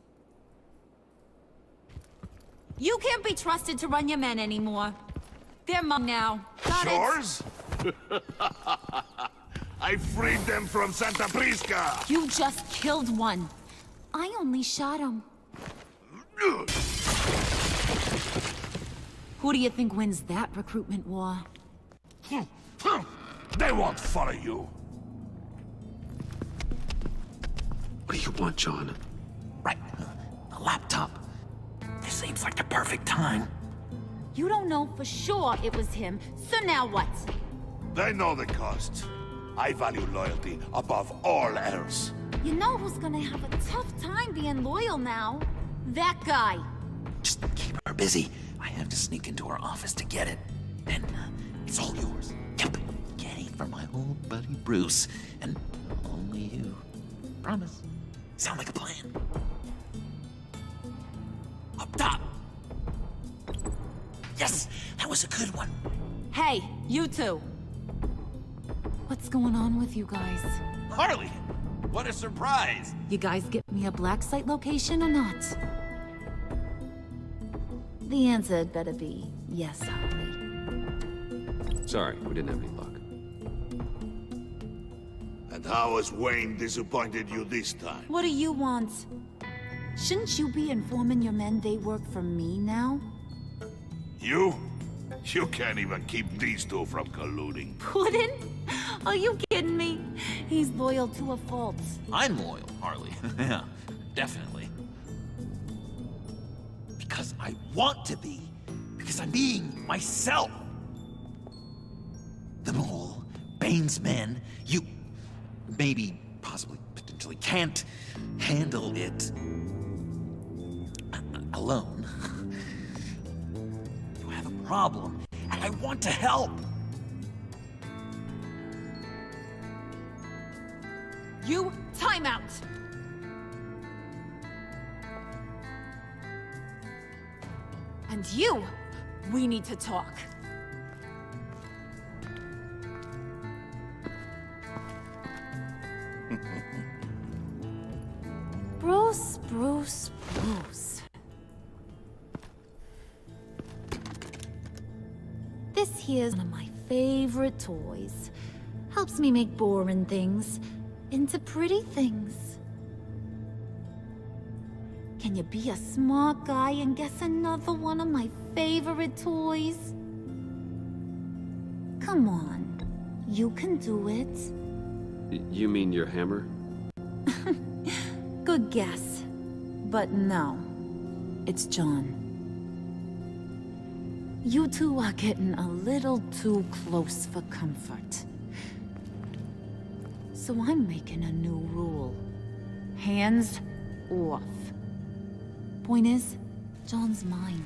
You can't be trusted to run your men anymore. They're mine now. Got it? Yours? I freed them from Santa Prisca! You just killed one. I only shot him. Who do you think wins that recruitment war? They won't follow you. What do you want, John? Right. The laptop. This seems like the perfect time. You don't know for sure it was him, so now what? They know the cost. I value loyalty above all else. You know who's gonna have a tough time being loyal now? That guy. Just keep her busy. I have to sneak into her office to get it. Then it's all yours. Yep. Getting for my old buddy Bruce. And only you. Promise. Sound like a plan? Up top! Yes! That was a good one. Hey, you two. What's going on with you guys? Harley! What a surprise! You guys get me a black site location or not? The answer had better be yes, Harley. Sorry, we didn't have any luck. And how has Wayne disappointed you this time? What do you want? Shouldn't you be informing your men they work for me now? You? You can't even keep these two from colluding. Puddin'? Are you kidding me? He's loyal to a fault. I'm loyal, Harley. Yeah, definitely. Because I want to be. Because I'm being myself. The mole, Bane's men, you maybe, possibly, potentially can't handle it alone. You have a problem, and I want to help. You, time out! And you, we need to talk. Bruce. This here's one of my favorite toys. Helps me make boring things into pretty things. Can you be a smart guy and guess another one of my favorite toys? Come on, you can do it. You mean your hammer? Good guess. But no, it's John. You two are getting a little too close for comfort. So I'm making a new rule. Hands off. Point is, John's mine,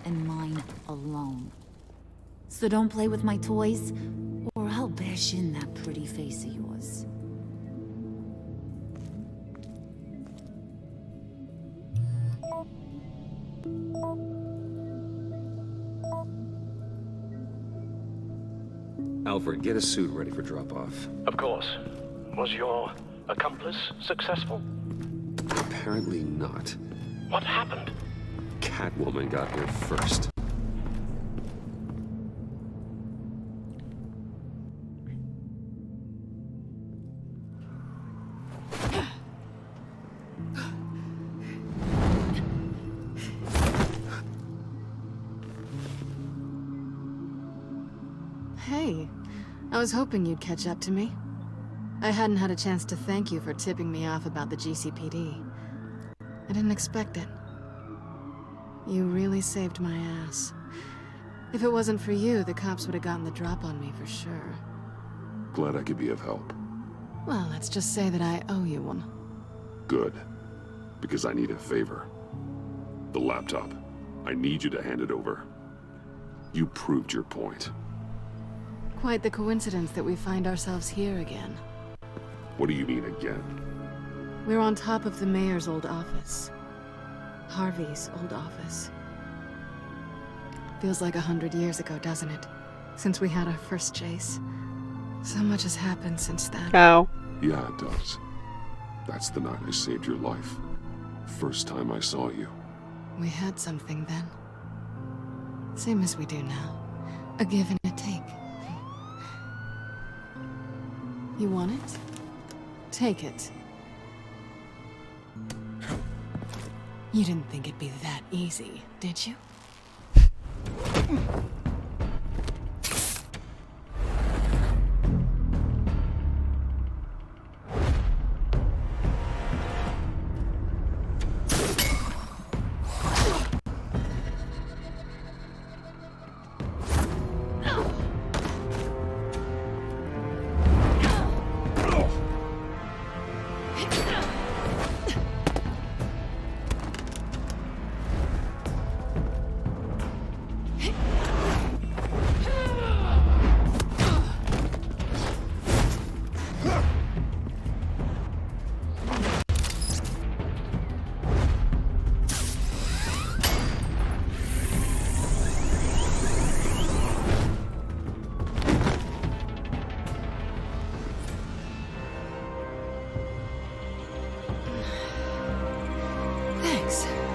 and mine alone. So don't play with my toys, or I'll bash in that pretty face of yours. Alfred, get a suit ready for drop-off. Of course. Was your accomplice successful? Apparently not. What happened? Catwoman got here first. Hey, I was hoping you'd catch up to me. I hadn't had a chance to thank you for tipping me off about the GCPD. I didn't expect it. You really saved my ass. If it wasn't for you, the cops would have gotten the drop on me for sure. Glad I could be of help. Well, let's just say that I owe you one. Good. Because I need a favor. The laptop. I need you to hand it over. You proved your point. Quite the coincidence that we find ourselves here again. What do you mean again? We're on top of the mayor's old office. Harvey's old office. Feels like 100 years ago, doesn't it? Since we had our first chase. So much has happened since then. Ow. Yeah, it does. That's the night I saved your life. First time I saw you. We had something then. Same as we do now. A give and a take. You want it? Take it. You didn't think it'd be that easy, did you?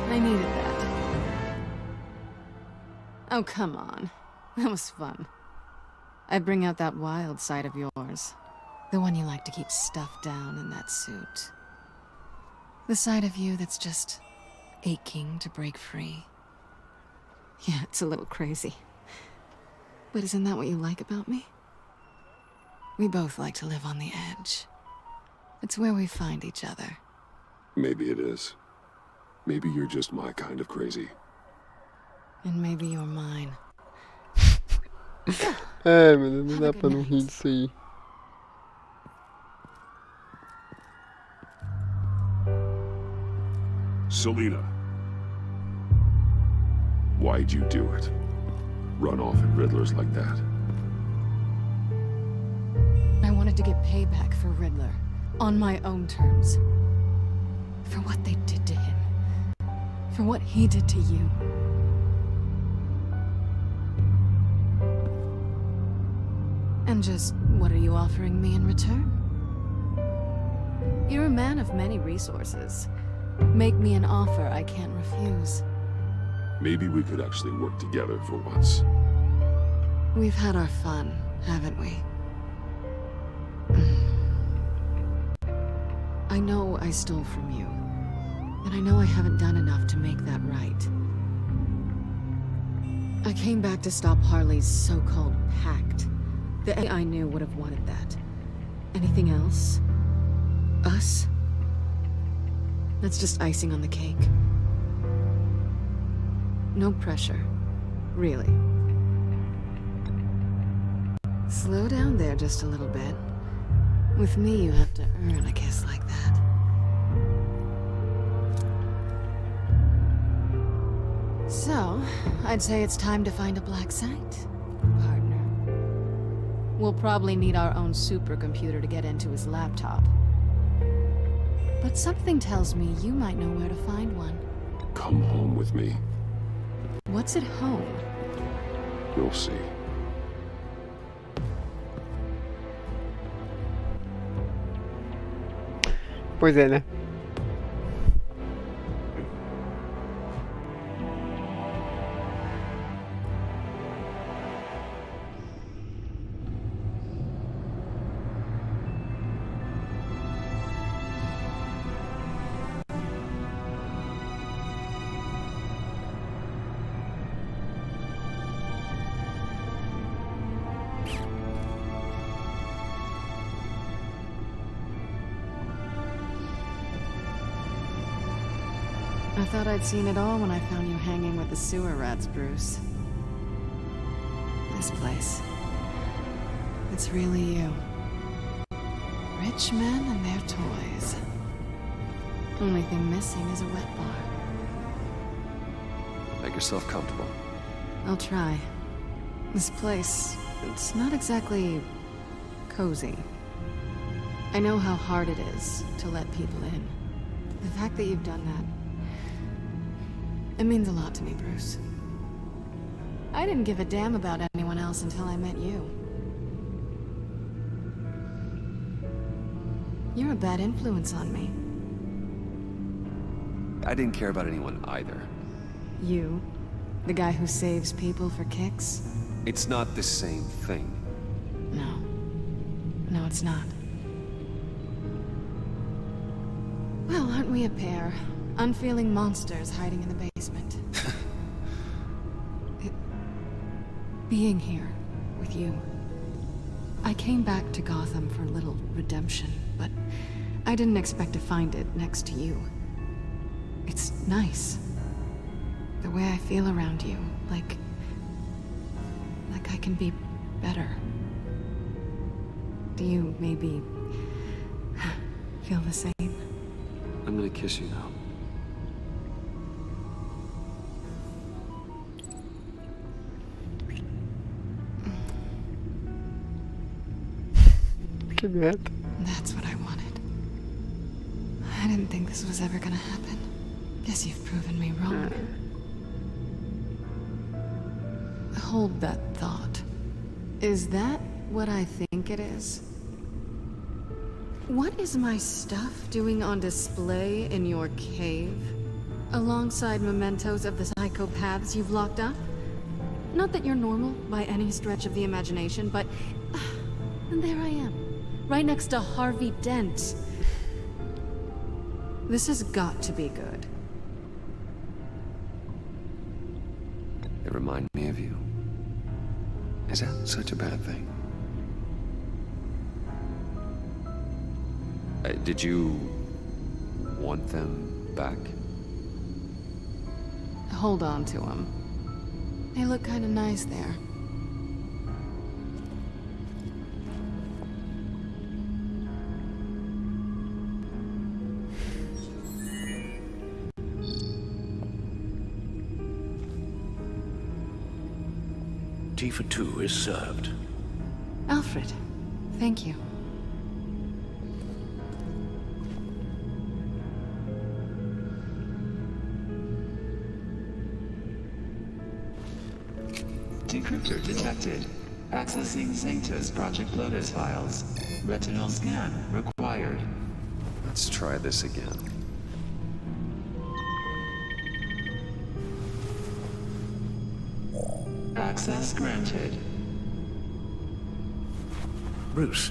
I needed that. Oh, come on. That was fun. I bring out that wild side of yours. The one you like to keep stuffed down in that suit. The side of you that's just aching to break free. Yeah, it's a little crazy. But isn't that what you like about me? We both like to live on the edge. It's where we find each other. Maybe it is. Maybe you're just my kind of crazy. And maybe you're mine. É, mas não dá pra não rir disso aí. Selena. Why'd you do it? Run off at Riddlers like that? I wanted to get payback for Riddler. On my own terms. For what they did to him. For what he did to you. And just, what are you offering me in return? You're a man of many resources. Make me an offer I can't refuse. Maybe we could actually work together for once. We've had our fun, haven't we? I know I stole from you. And I know I haven't done enough to make that right. I came back to stop Harley's so-called pact. The AI I knew would have wanted that. Anything else? Us? That's just icing on the cake. No pressure. Really. Slow down there just a little bit. With me, you have to earn a kiss like that. So, I'd say it's time to find a black site, partner. We'll probably need our own supercomputer to get into his laptop. But something tells me you might know where to find one. Come home with me. What's at home? You'll see. Pois é, né? I thought I'd seen it all when I found you hanging with the sewer rats, Bruce. This place. It's really you. Rich men and their toys. Only thing missing is a wet bar. Make yourself comfortable. I'll try. This place, it's not exactly cozy. I know how hard it is to let people in. The fact that you've done that, it means a lot to me, Bruce. I didn't give a damn about anyone else until I met you. You're a bad influence on me. I didn't care about anyone either. You The guy who saves people for kicks? It's not the same thing. No. No, it's not. Well, aren't we a pair? Unfeeling monsters hiding in the basement. Being here with you. I came back to Gotham for a little redemption, but I didn't expect to find it next to you. It's nice. The way I feel around you, like I can be better. Do you maybe feel the same? I'm gonna kiss you now. That's what I wanted. I didn't think this was ever gonna happen. Guess you've proven me wrong. Hold that thought. Is that what I think it is? What is my stuff doing on display in your cave? Alongside mementos of the psychopaths you've locked up? Not that you're normal by any stretch of the imagination, but... and there I am. Right next to Harvey Dent. This has got to be good. They remind me of you. Is that such a bad thing? Did you want them back? Hold on to them. They look kind of nice there. Tea for two is served. Alfred, thank you. Decryptor detected. Accessing Sanctus Project Lotus files. Retinal scan required. Let's try this again. Access granted. Bruce,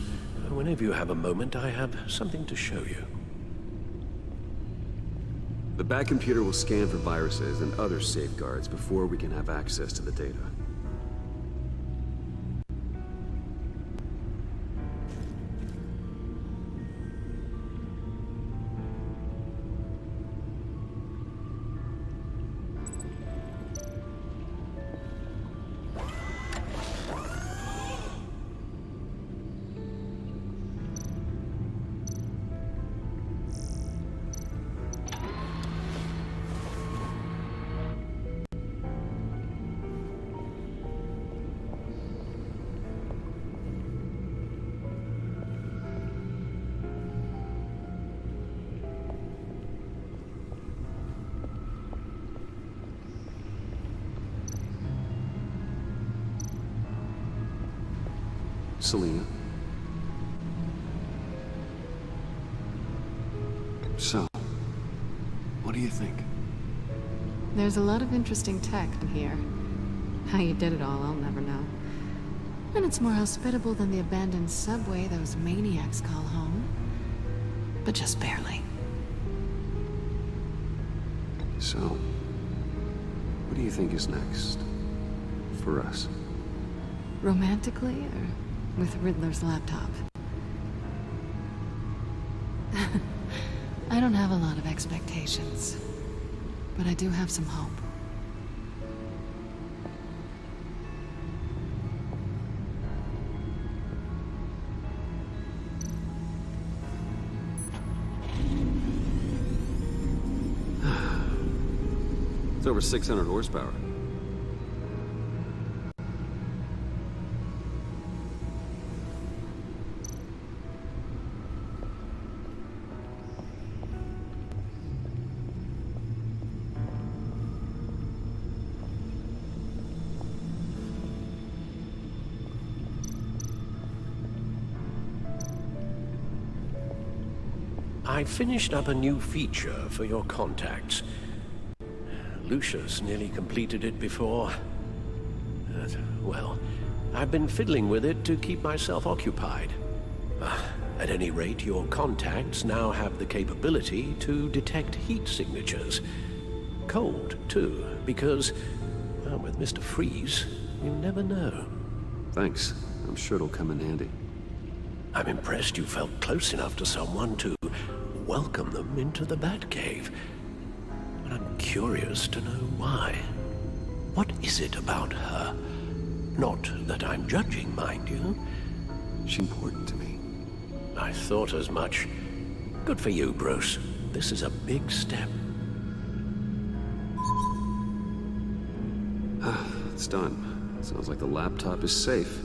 whenever you have a moment, I have something to show you. The back computer will scan for viruses and other safeguards before we can have access to the data. Selina. So, what do you think? There's a lot of interesting tech in here. How you did it all, I'll never know. And it's more hospitable than the abandoned subway those maniacs call home. But just barely. So, what do you think is next? For us? Romantically, or with Riddler's laptop? I don't have a lot of expectations, but I do have some hope. It's over 600 horsepower. I finished up a new feature for your contacts. Lucius nearly completed it before. Well, I've been fiddling with it to keep myself occupied. At any rate, your contacts now have the capability to detect heat signatures. Cold, too, because, well, with Mr. Freeze, you never know. Thanks. I'm sure it'll come in handy. I'm impressed you felt close enough to someone to welcome them into the Batcave. But I'm curious to know why. What is it about her? Not that I'm judging, mind you. She's important to me. I thought as much. Good for you, Bruce. This is a big step. It's done. Sounds like the laptop is safe.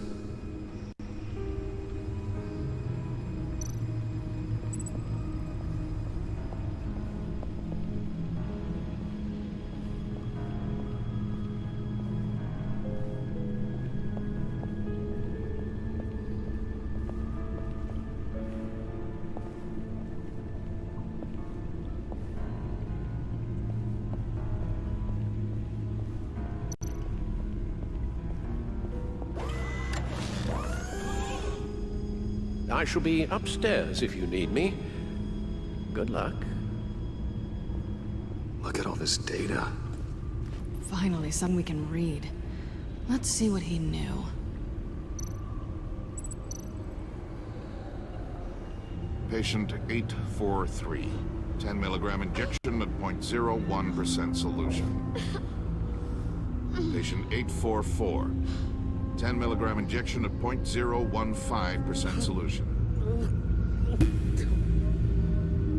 I shall be upstairs if you need me. Good luck. Look at all this data. Finally, something we can read. Let's see what he knew. Patient 843. 10 milligram injection at 0.01% solution. Patient 844. 10 milligram injection at 0.015% solution.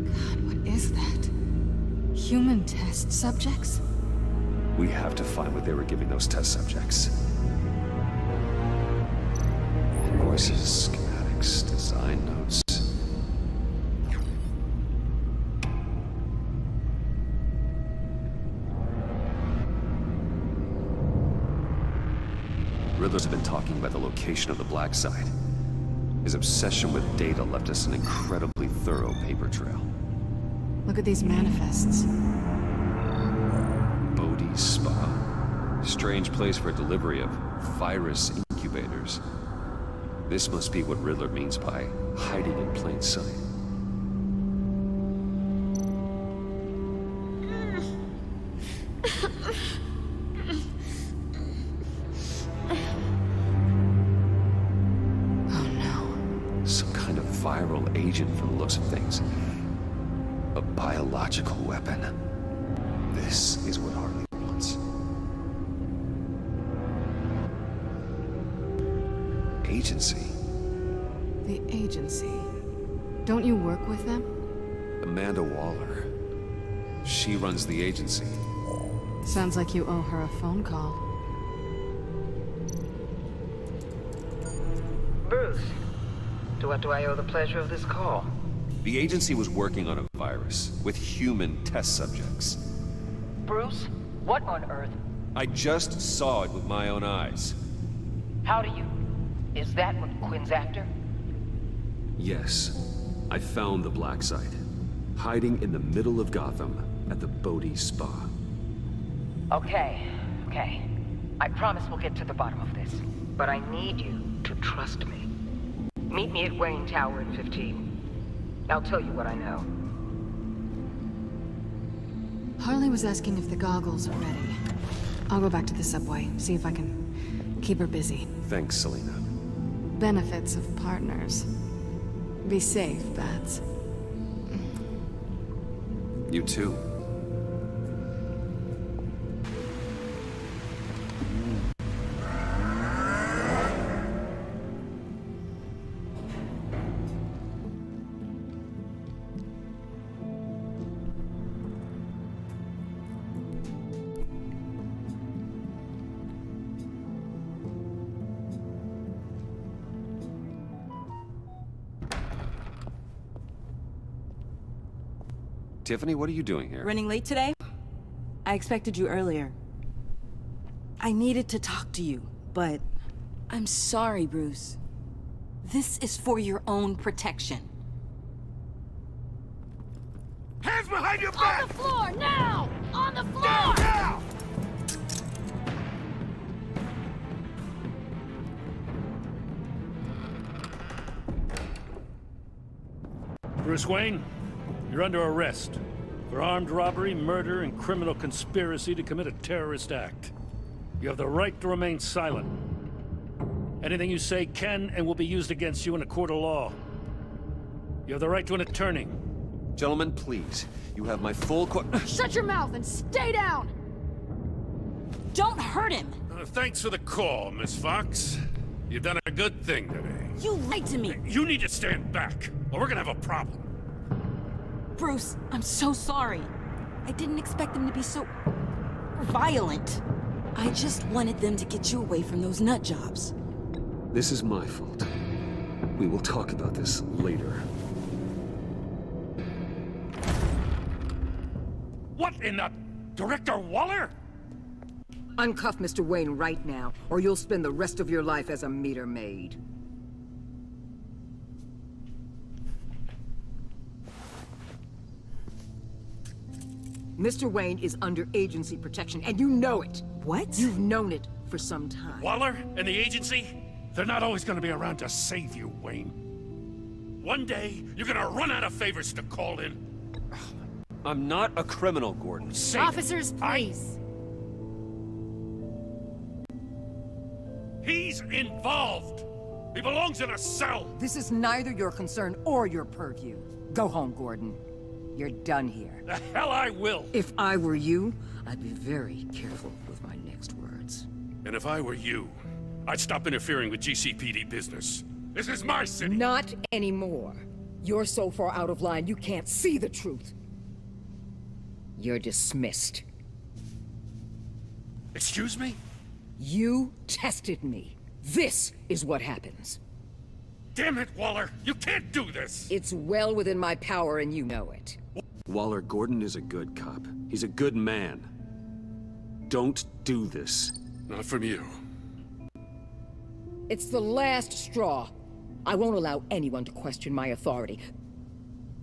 God, what is that? Human test subjects? We have to find what they were giving those test subjects. Invoices, schematics, design notes. Riddler's been talking about the location of the black site. His obsession with data left us an incredibly thorough paper trail. Look at these manifests. Bodhi's Spa. Strange place for delivery of virus incubators. This must be what Riddler means by hiding in plain sight. Viral agent from the looks of things. A biological weapon. This is what Harley wants. Agency. The agency. Don't you work with them? Amanda Waller. She runs the agency. Sounds like you owe her a phone call. Bruce. To what do I owe the pleasure of this call? The agency was working on a virus with human test subjects. Bruce? What on earth? I just saw it with my own eyes. How do you... Is that what Quinn's after? Yes. I found the black site. Hiding in the middle of Gotham at the Bodhi Spa. Okay. I promise we'll get to the bottom of this. But I need you to trust me. Meet me at Wayne Tower in 15. I'll tell you what I know. Harley was asking if the goggles are ready. I'll go back to the subway, see if I can keep her busy. Thanks, Selena. Benefits of partners. Be safe, Bats. You too. Tiffany, what are you doing here? Running late today? I expected you earlier. I needed to talk to you, but I'm sorry, Bruce. This is for your own protection. Hands behind your back! On the floor, now! On on the floor! Bruce Wayne, you're under arrest for armed robbery, murder, and criminal conspiracy to commit a terrorist act. You have the right to remain silent. Anything you say can and will be used against you in a court of law. You have the right to an attorney. Gentlemen, please. You have my full Shut your mouth and stay down! Don't hurt him! Thanks for the call, Miss Fox. You've done a good thing today. You lied to me! You need to stand back, or we're gonna have a problem. Bruce, I'm so sorry. I didn't expect them to be so... violent. I just wanted them to get you away from those nut jobs. This is my fault. We will talk about this later. What in the... Director Waller? Uncuff Mr. Wayne right now, or you'll spend the rest of your life as a meter maid. Mr. Wayne is under agency protection, and you know it. What? You've known it for some time. Waller and the agency? They're not always gonna be around to save you, Wayne. One day, you're gonna run out of favors to call in. I'm not a criminal, Gordon. Officers, please. He's involved. He belongs in a cell. This is neither your concern or your purview. Go home, Gordon. You're done here. The hell I will. If I were you, I'd be very careful with my next words. And if I were you, I'd stop interfering with GCPD business. This is my city. Not anymore. You're so far out of line, you can't see the truth. You're dismissed. Excuse me? You tested me. This is what happens. Damn it, Waller! You can't do this! It's well within my power and you know it. Waller, Gordon is a good cop. He's a good man. Don't do this. Not from you. It's the last straw. I won't allow anyone to question my authority.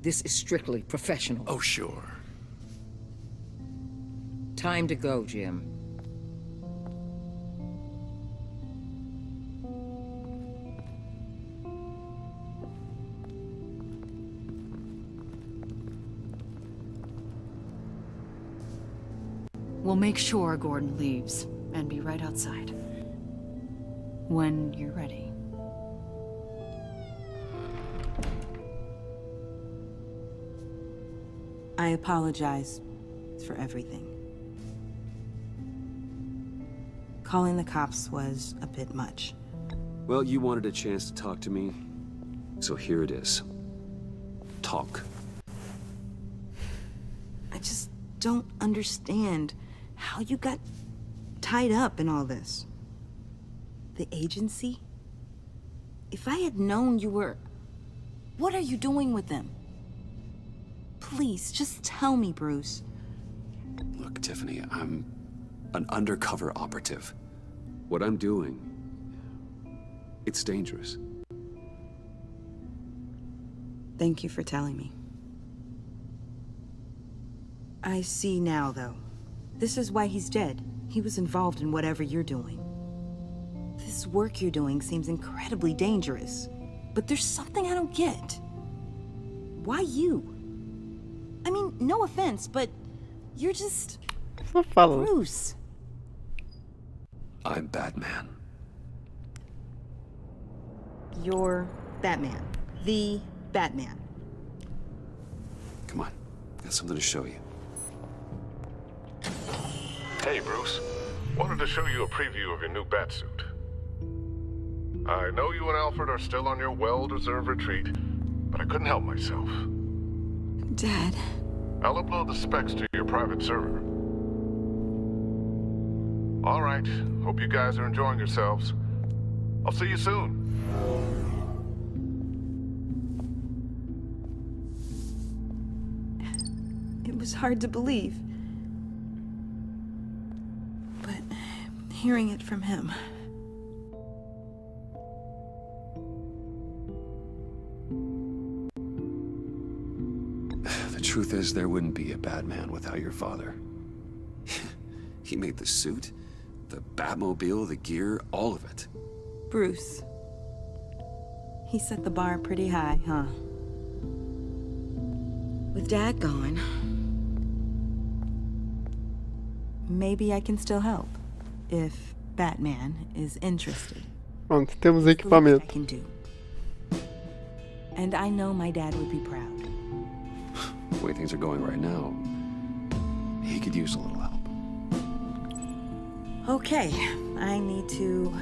This is strictly professional. Oh, sure. Time to go, Jim. We'll make sure Gordon leaves, and be right outside. When you're ready. I apologize for everything. Calling the cops was a bit much. Well, you wanted a chance to talk to me, so here it is. Talk. I just don't understand how you got tied up in all this. The agency? If I had known you were... What are you doing with them? Please, just tell me, Bruce. Look, Tiffany, I'm an undercover operative. What I'm doing, it's dangerous. Thank you for telling me. I see now, though. This is why he's dead. He was involved in whatever you're doing. This work you're doing seems incredibly dangerous. But there's something I don't get. Why you? I mean, no offense, but you're just... Bruce. I'm Batman. You're Batman. The Batman. Come on, got something to show you. Hey, Bruce. Wanted to show you a preview of your new batsuit. I know you and Alfred are still on your well-deserved retreat, but I couldn't help myself. Dad. I'll upload the specs to your private server. All right. Hope you guys are enjoying yourselves. I'll see you soon. It was hard to believe. But hearing it from him... The truth is, there wouldn't be a Batman without your father. He made the suit, the Batmobile, the gear, all of it. Bruce. He set the bar pretty high, huh? With Dad gone, maybe I can still help. If Batman is interested. Pronto, temos I equipamento. can do. And I know my dad would be proud. The way things are going right now, he could use a little help. Okay, I need to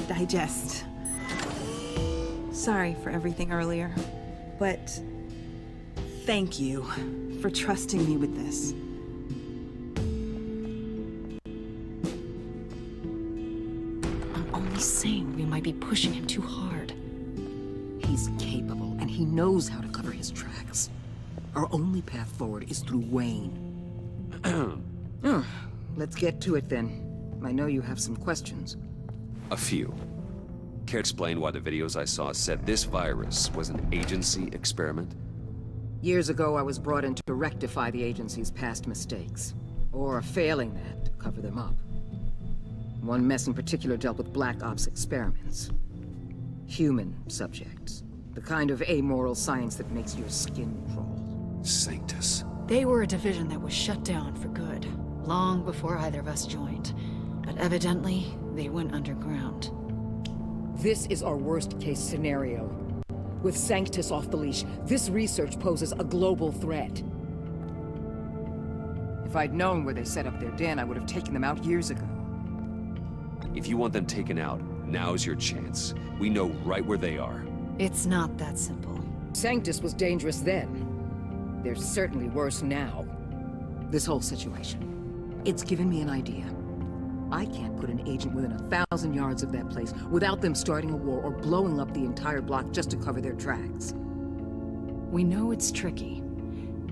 digest. Sorry for everything earlier, but thank you for trusting me with this. I'm only saying we might be pushing him too hard. He's capable, and he knows how to cover his tracks. Our only path forward is through Wayne. Let's get to it then. I know you have some questions. A few. Care explain why the videos I saw said this virus was an agency experiment? Years ago, I was brought in to rectify the agency's past mistakes. Or failing that, to cover them up. One mess in particular dealt with Black Ops experiments. Human subjects. The kind of amoral science that makes your skin crawl. Sanctus. They were a division that was shut down for good, long before either of us joined. But evidently, they went underground. This is our worst-case scenario. With Sanctus off the leash, this research poses a global threat. If I'd known where they set up their den, I would have taken them out years ago. If you want them taken out, now's your chance. We know right where they are. It's not that simple. Sanctus was dangerous then. They're certainly worse now. This whole situation, it's given me an idea. I can't put an agent within 1,000 yards of that place without them starting a war or blowing up the entire block just to cover their tracks. We know it's tricky,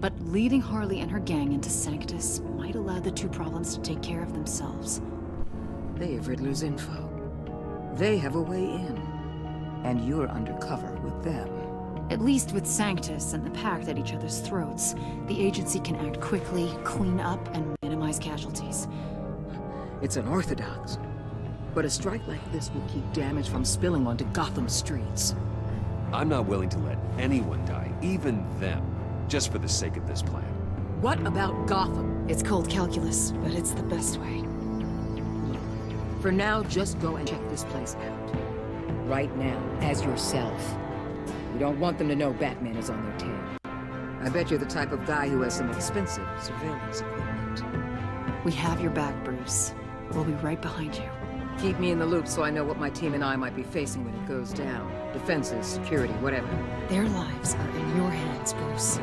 but leading Harley and her gang into Sanctus might allow the two problems to take care of themselves. They have Riddler's info. They have a way in. And you're undercover with them. At least with Sanctus and the Pact at each other's throats, the agency can act quickly, clean up, and minimize casualties. It's unorthodox. But a strike like this will keep damage from spilling onto Gotham streets. I'm not willing to let anyone die, even them, just for the sake of this plan. What about Gotham? It's cold calculus, but it's the best way. For now, just go and check this place out. Right now, as yourself. You don't want them to know Batman is on their tail. I bet you're the type of guy who has some expensive surveillance equipment. We have your back, Bruce. We'll be right behind you. Keep me in the loop so I know what my team and I might be facing when it goes down. Defenses, security, whatever. Their lives are in your hands, Bruce.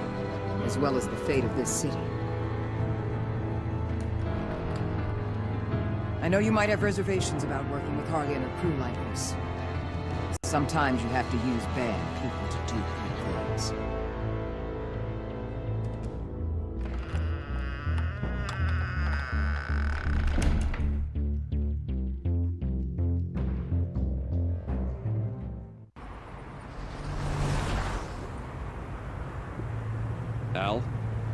As well as the fate of this city. I know you might have reservations about working with Harley and her crew like this. Sometimes you have to use bad people to do good things. Al?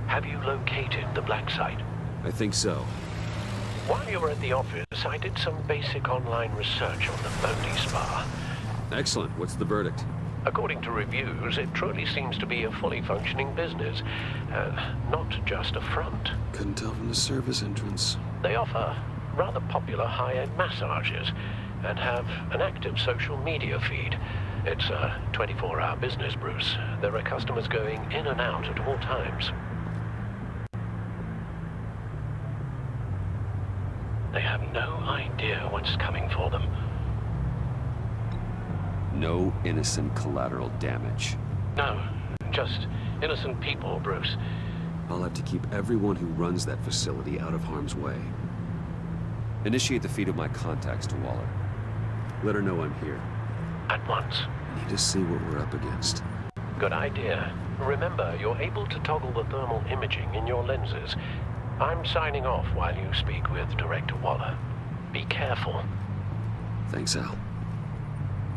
Have you located the black site? I think so. While you were at the office, I did some basic online research on the Bodhi Spa. Excellent. What's the verdict? According to reviews, it truly seems to be a fully functioning business, not just a front. Couldn't tell from the service entrance. They offer rather popular high-end massages and have an active social media feed. It's a 24-hour business, Bruce. There are customers going in and out at all times. They have no idea what's coming for them. No innocent collateral damage. No, just innocent people, Bruce. I'll have to keep everyone who runs that facility out of harm's way. Initiate the feed of my contacts to Waller. Let her know I'm here. At once. Need to see what we're up against. Good idea. Remember, you're able to toggle the thermal imaging in your lenses. I'm signing off while you speak with Director Waller. Be careful. Thanks, Al.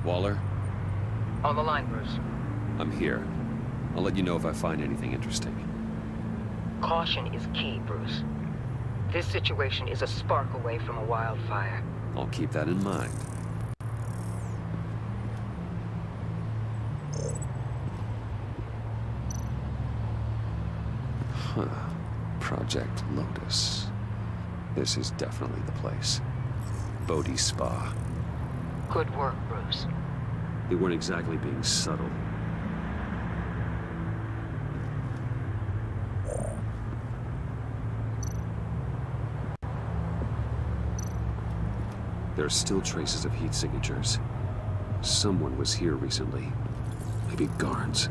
Waller? On the line, Bruce. I'm here. I'll let you know if I find anything interesting. Caution is key, Bruce. This situation is a spark away from a wildfire. I'll keep that in mind. Huh. Project Lotus. This is definitely the place. Bodhi Spa. Good work, Bruce. They weren't exactly being subtle. There are still traces of heat signatures. Someone was here recently. Maybe guards.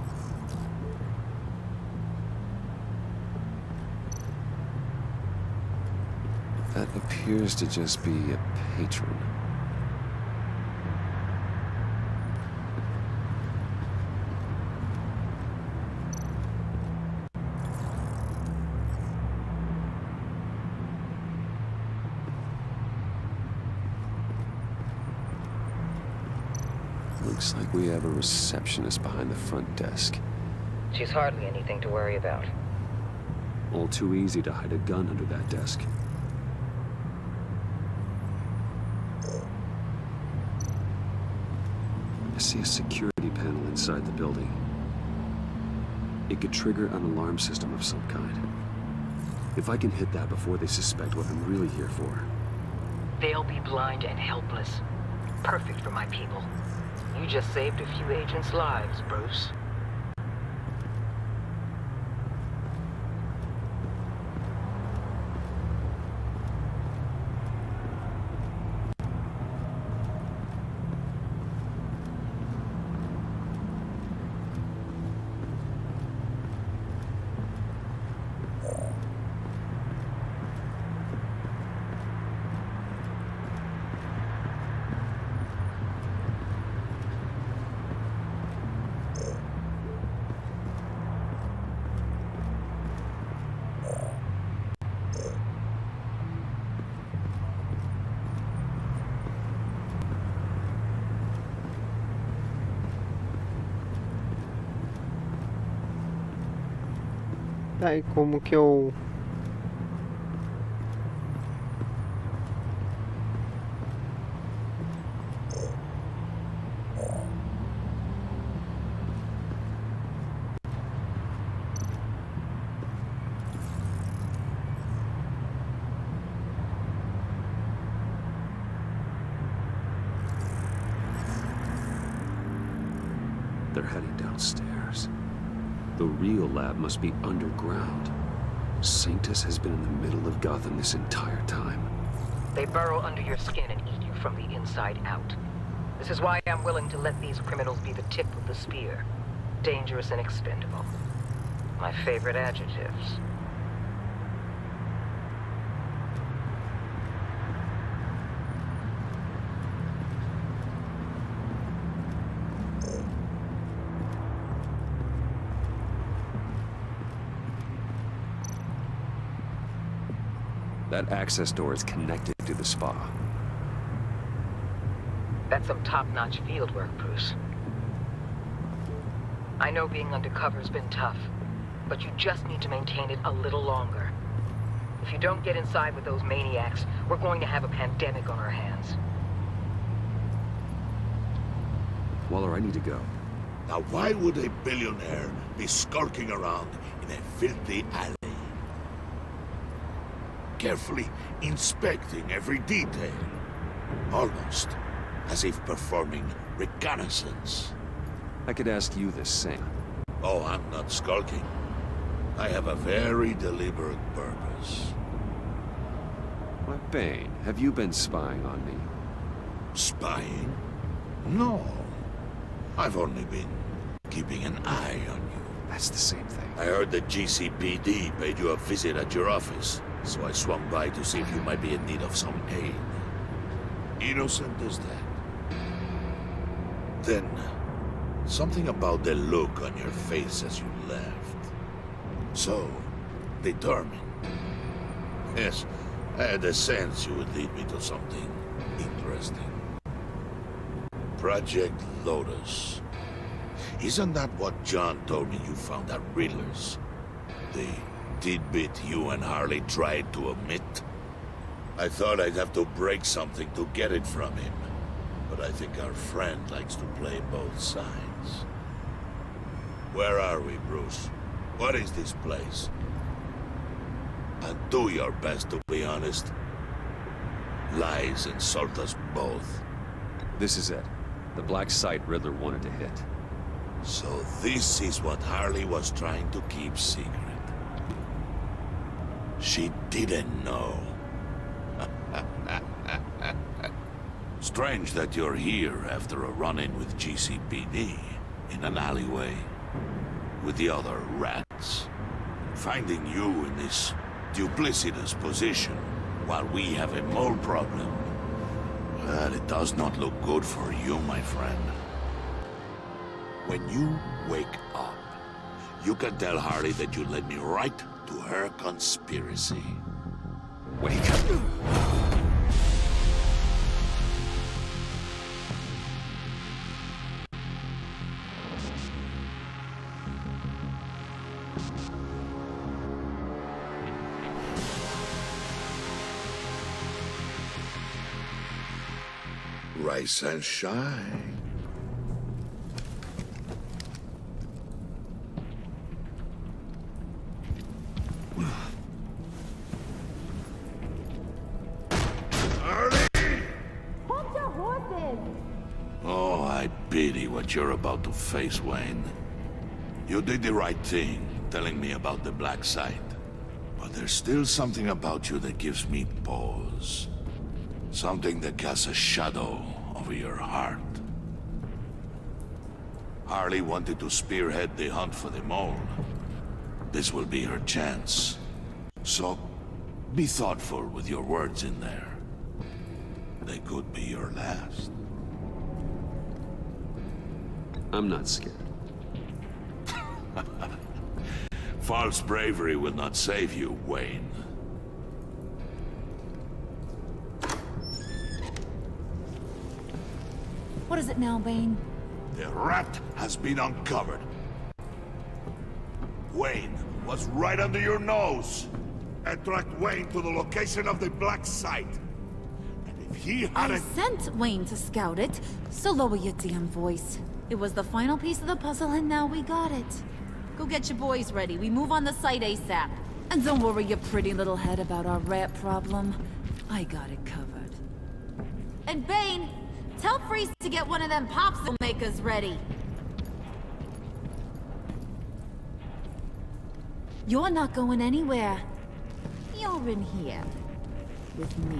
That appears to just be a patron. Looks like we have a receptionist behind the front desk. She's hardly anything to worry about. All too easy to hide a gun under that desk. I see a security panel inside the building. It could trigger an alarm system of some kind. If I can hit that before they suspect what I'm really here for. They'll be blind and helpless. Perfect for my people. You just saved a few agents' lives, Bruce. Tá, e como que eu... They're heading downstairs. The real lab must be underground. Sanctus has been in the middle of Gotham this entire time. They burrow under your skin and eat you from the inside out. This is why I'm willing to let these criminals be the tip of the spear. Dangerous and expendable. My favorite adjectives. That access door is connected to the spa. That's some top-notch field work, Bruce. I know being undercover's been tough, but you just need to maintain it a little longer. If you don't get inside with those maniacs, we're going to have a pandemic on our hands. Waller, I need to go. Now why would a billionaire be skulking around in a filthy alley? Carefully inspecting every detail. Almost as if performing reconnaissance. I could ask you the same. Oh, I'm not skulking. I have a very deliberate purpose. Why, Bane, have you been spying on me? Spying? No. I've only been keeping an eye on you. That's the same thing. I heard the GCPD paid you a visit at your office, so I swung by to see if you might be in need of some aid. Innocent as that. Then, something about the look on your face as you left. So, determined. Yes, I had a sense you would lead me to something interesting. Project Lotus. Isn't that what John told me you found at Riddler's? The tidbit you and Harley tried to omit? I thought I'd have to break something to get it from him. But I think our friend likes to play both sides. Where are we, Bruce? What is this place? And do your best to be honest. Lies insult us both. This is it. The black site Riddler wanted to hit. So this is what Harley was trying to keep secret. She didn't know. Strange that you're here after a run-in with GCPD in an alleyway with the other rats. Finding you in this duplicitous position while we have a mole problem. Well, it does not look good for you, my friend. When you wake up, you can tell Harley that you led me right to her conspiracy. Wake up. Rise and shine. Oh, I pity what you're about to face, Wayne. You did the right thing, telling me about the black site. But there's still something about you that gives me pause. Something that casts a shadow over your heart. Harley wanted to spearhead the hunt for the mole. This will be her chance. So, be thoughtful with your words in there. They could be your last. I'm not scared. False bravery will not save you, Wayne. What is it now, Bane? The rat has been uncovered. Wayne was right under your nose. And tracked Wayne to the location of the black site. And if he I hadn't... sent Wayne to scout it, so lower your damn voice. It was the final piece of the puzzle, and now we got it. Go get your boys ready. We move on the site ASAP. And don't worry your pretty little head about our rat problem. I got it covered. And Bane, tell Freeze to get one of them popsicle makers ready. You're not going anywhere. You're in here. With me.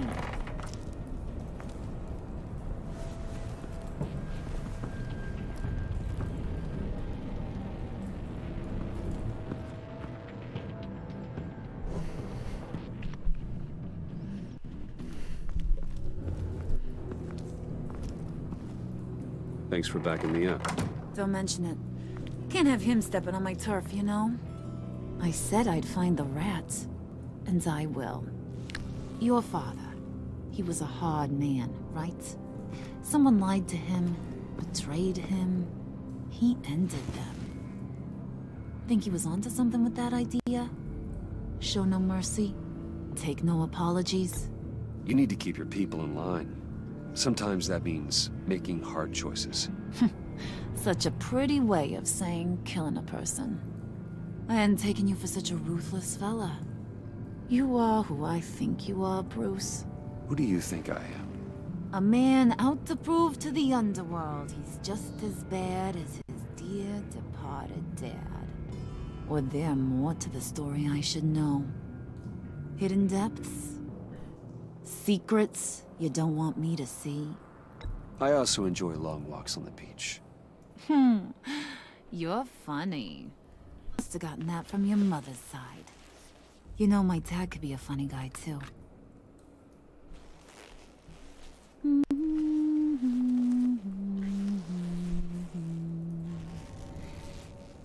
Thanks for backing me up. Don't mention it. Can't have him stepping on my turf, you know? I said I'd find the rats. And I will. Your father. He was a hard man, right? Someone lied to him, betrayed him. He ended them. Think he was onto something with that idea? Show no mercy? Take no apologies? You need to keep your people in line. Sometimes that means making hard choices. Such a pretty way of saying killing a person. I hadn't taken you for such a ruthless fella. You are who I think you are, Bruce. Who do you think I am? A man out to prove to the underworld he's just as bad as his dear departed dad. Or there more to the story I should know. Hidden depths? Secrets you don't want me to see? I also enjoy long walks on the beach. You're funny. Must have gotten that from your mother's side. You know, my dad could be a funny guy, too.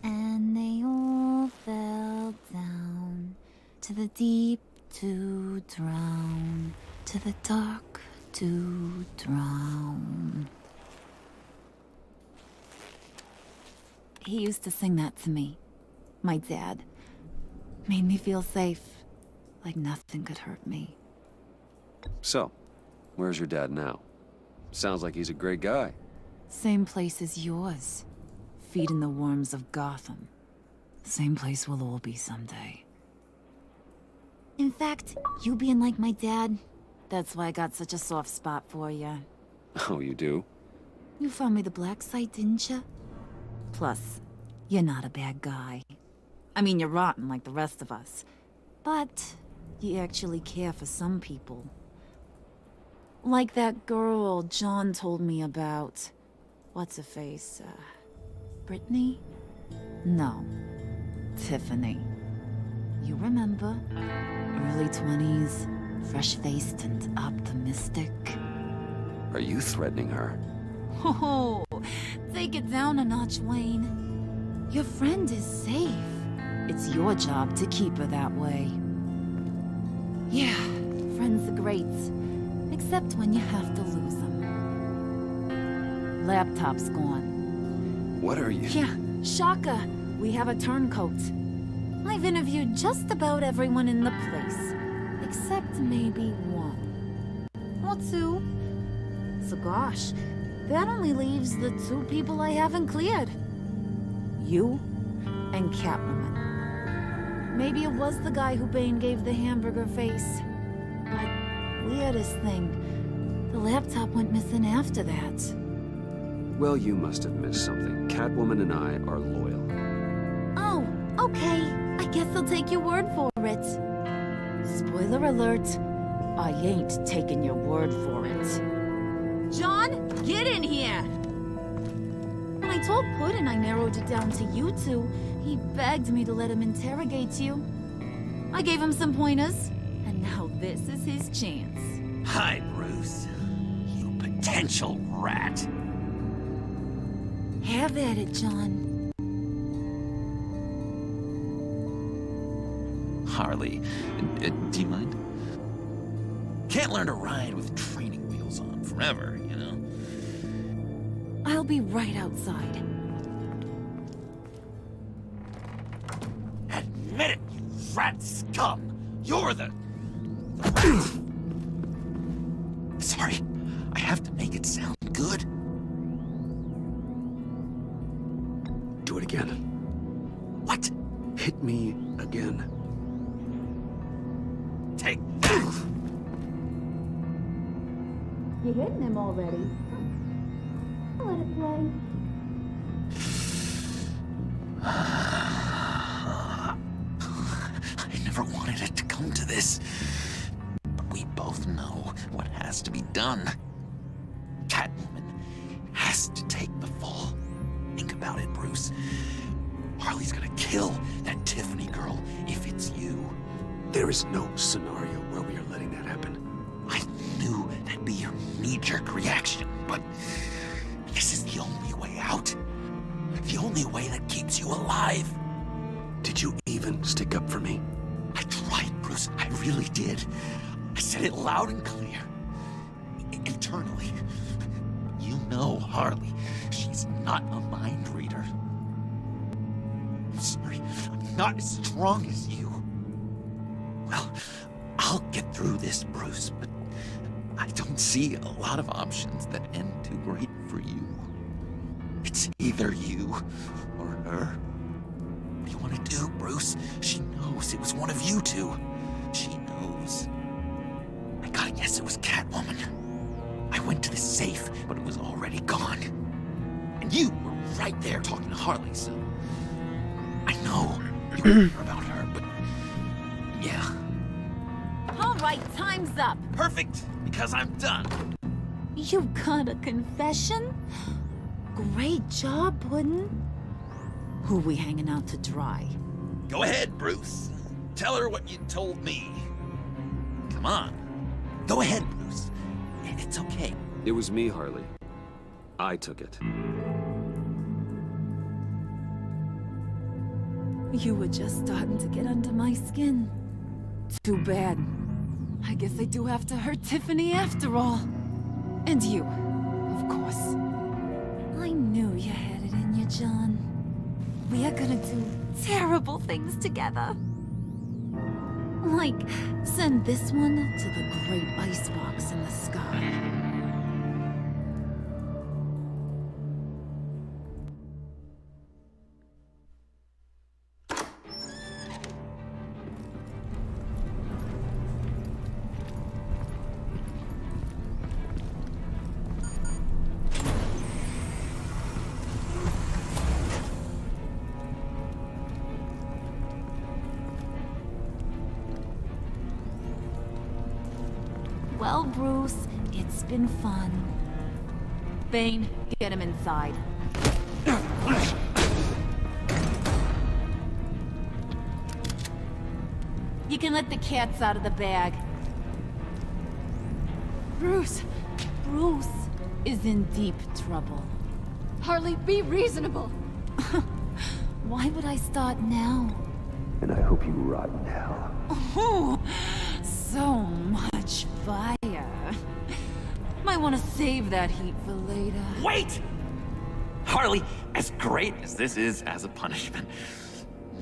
And they all fell down to the deep to drown, to the dark to drown. He used to sing that to me, my dad. Made me feel safe. Like nothing could hurt me. So, where's your dad now? Sounds like he's a great guy. Same place as yours. Feeding the worms of Gotham. Same place we'll all be someday. In fact, you being like my dad, that's why I got such a soft spot for you. Oh, you do? You found me the black site, didn't you? Plus, you're not a bad guy. I mean, you're rotten like the rest of us. But you actually care for some people. Like that girl John told me about. What's her face? Brittany? No. Tiffany. You remember? Early 20s, fresh-faced and optimistic. Are you threatening her? Oh, take it down a notch, Wayne. Your friend is safe. It's your job to keep her that way. Yeah, friends are great. Except when you have to lose them. Laptop's gone. What are you? Yeah, shocker. We have a turncoat. I've interviewed just about everyone in the place. Except maybe one. Or two. So gosh, that only leaves the two people I haven't cleared. You and Catwoman. Maybe it was the guy who Bane gave the hamburger face. But weirdest thing, the laptop went missing after that. Well, you must have missed something. Catwoman and I are loyal. Oh, okay. I guess I'll take your word for it. Spoiler alert, I ain't taking your word for it. John, get in here! When I told Puddin' I narrowed it down to you two, he begged me to let him interrogate you. I gave him some pointers, and now this is his chance. Hi, Bruce. You potential rat. Have at it, John. Harley, do you mind? Can't learn to ride with training wheels on forever, you know? I'll be right outside. Admit it, you rat scum! You're the... Sorry, I have to make it sound good. Do it again. What? Hit me again. Take that! You're hitting him already. I'll let it play. I never wanted it to come to this. But we both know what has to be done. Catwoman has to take the fall. Think about it, Bruce. Harley's gonna kill that Tiffany girl if it's you. There is no scenario where we are letting that happen. I knew that'd be your knee-jerk reaction, but this is the only way out. The only way that keeps you alive. Did you even stick up for me? I tried, Bruce. I really did. I said it loud and clear. Internally. You know Harley. She's not a mind reader. I'm sorry. I'm not as strong as you. Well, I'll get through this, Bruce, but I don't see a lot of options that end too great for you. It's either you or her. What do you want to do, Bruce? She knows it was one of you two. She knows. I gotta guess it was Catwoman. I went to the safe, but it was already gone. And you were right there talking to Harley, so... I know you care about her, but... yeah. All right, time's up. Perfect, because I'm done. You got a confession? Great job, Puddin'. Who we hanging out to dry? Go ahead, Bruce. Tell her what you told me. Come on. Go ahead, Bruce. It's okay. It was me, Harley. I took it. You were just starting to get under my skin. Too bad. I guess I do have to hurt Tiffany after all. And you, of course. I knew you had it in you, John. We are gonna do terrible things together. Like, send this one to the great icebox in the sky. Well, Bruce, it's been fun. Bane, get him inside. You can let the cats out of the bag. Bruce! Bruce is in deep trouble. Harley, be reasonable! Why would I start now? And I hope you rot in hell. Oh, so much fire. Might want to save that heat for later. Wait! Harley, as great as this is as a punishment,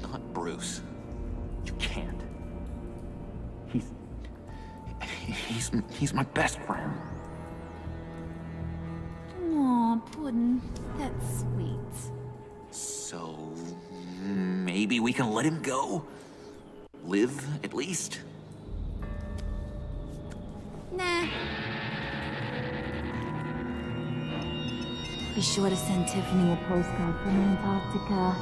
not Bruce. You can't. He's my best friend. Aw, Puddin', that's sweet. So maybe we can let him go? Live, at least? Nah. Be sure to send Tiffany a postcard from Antarctica.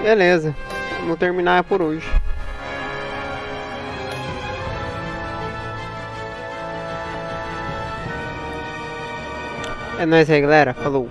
Beleza, vamos terminar por hoje. É nóis aí, galera. Falou.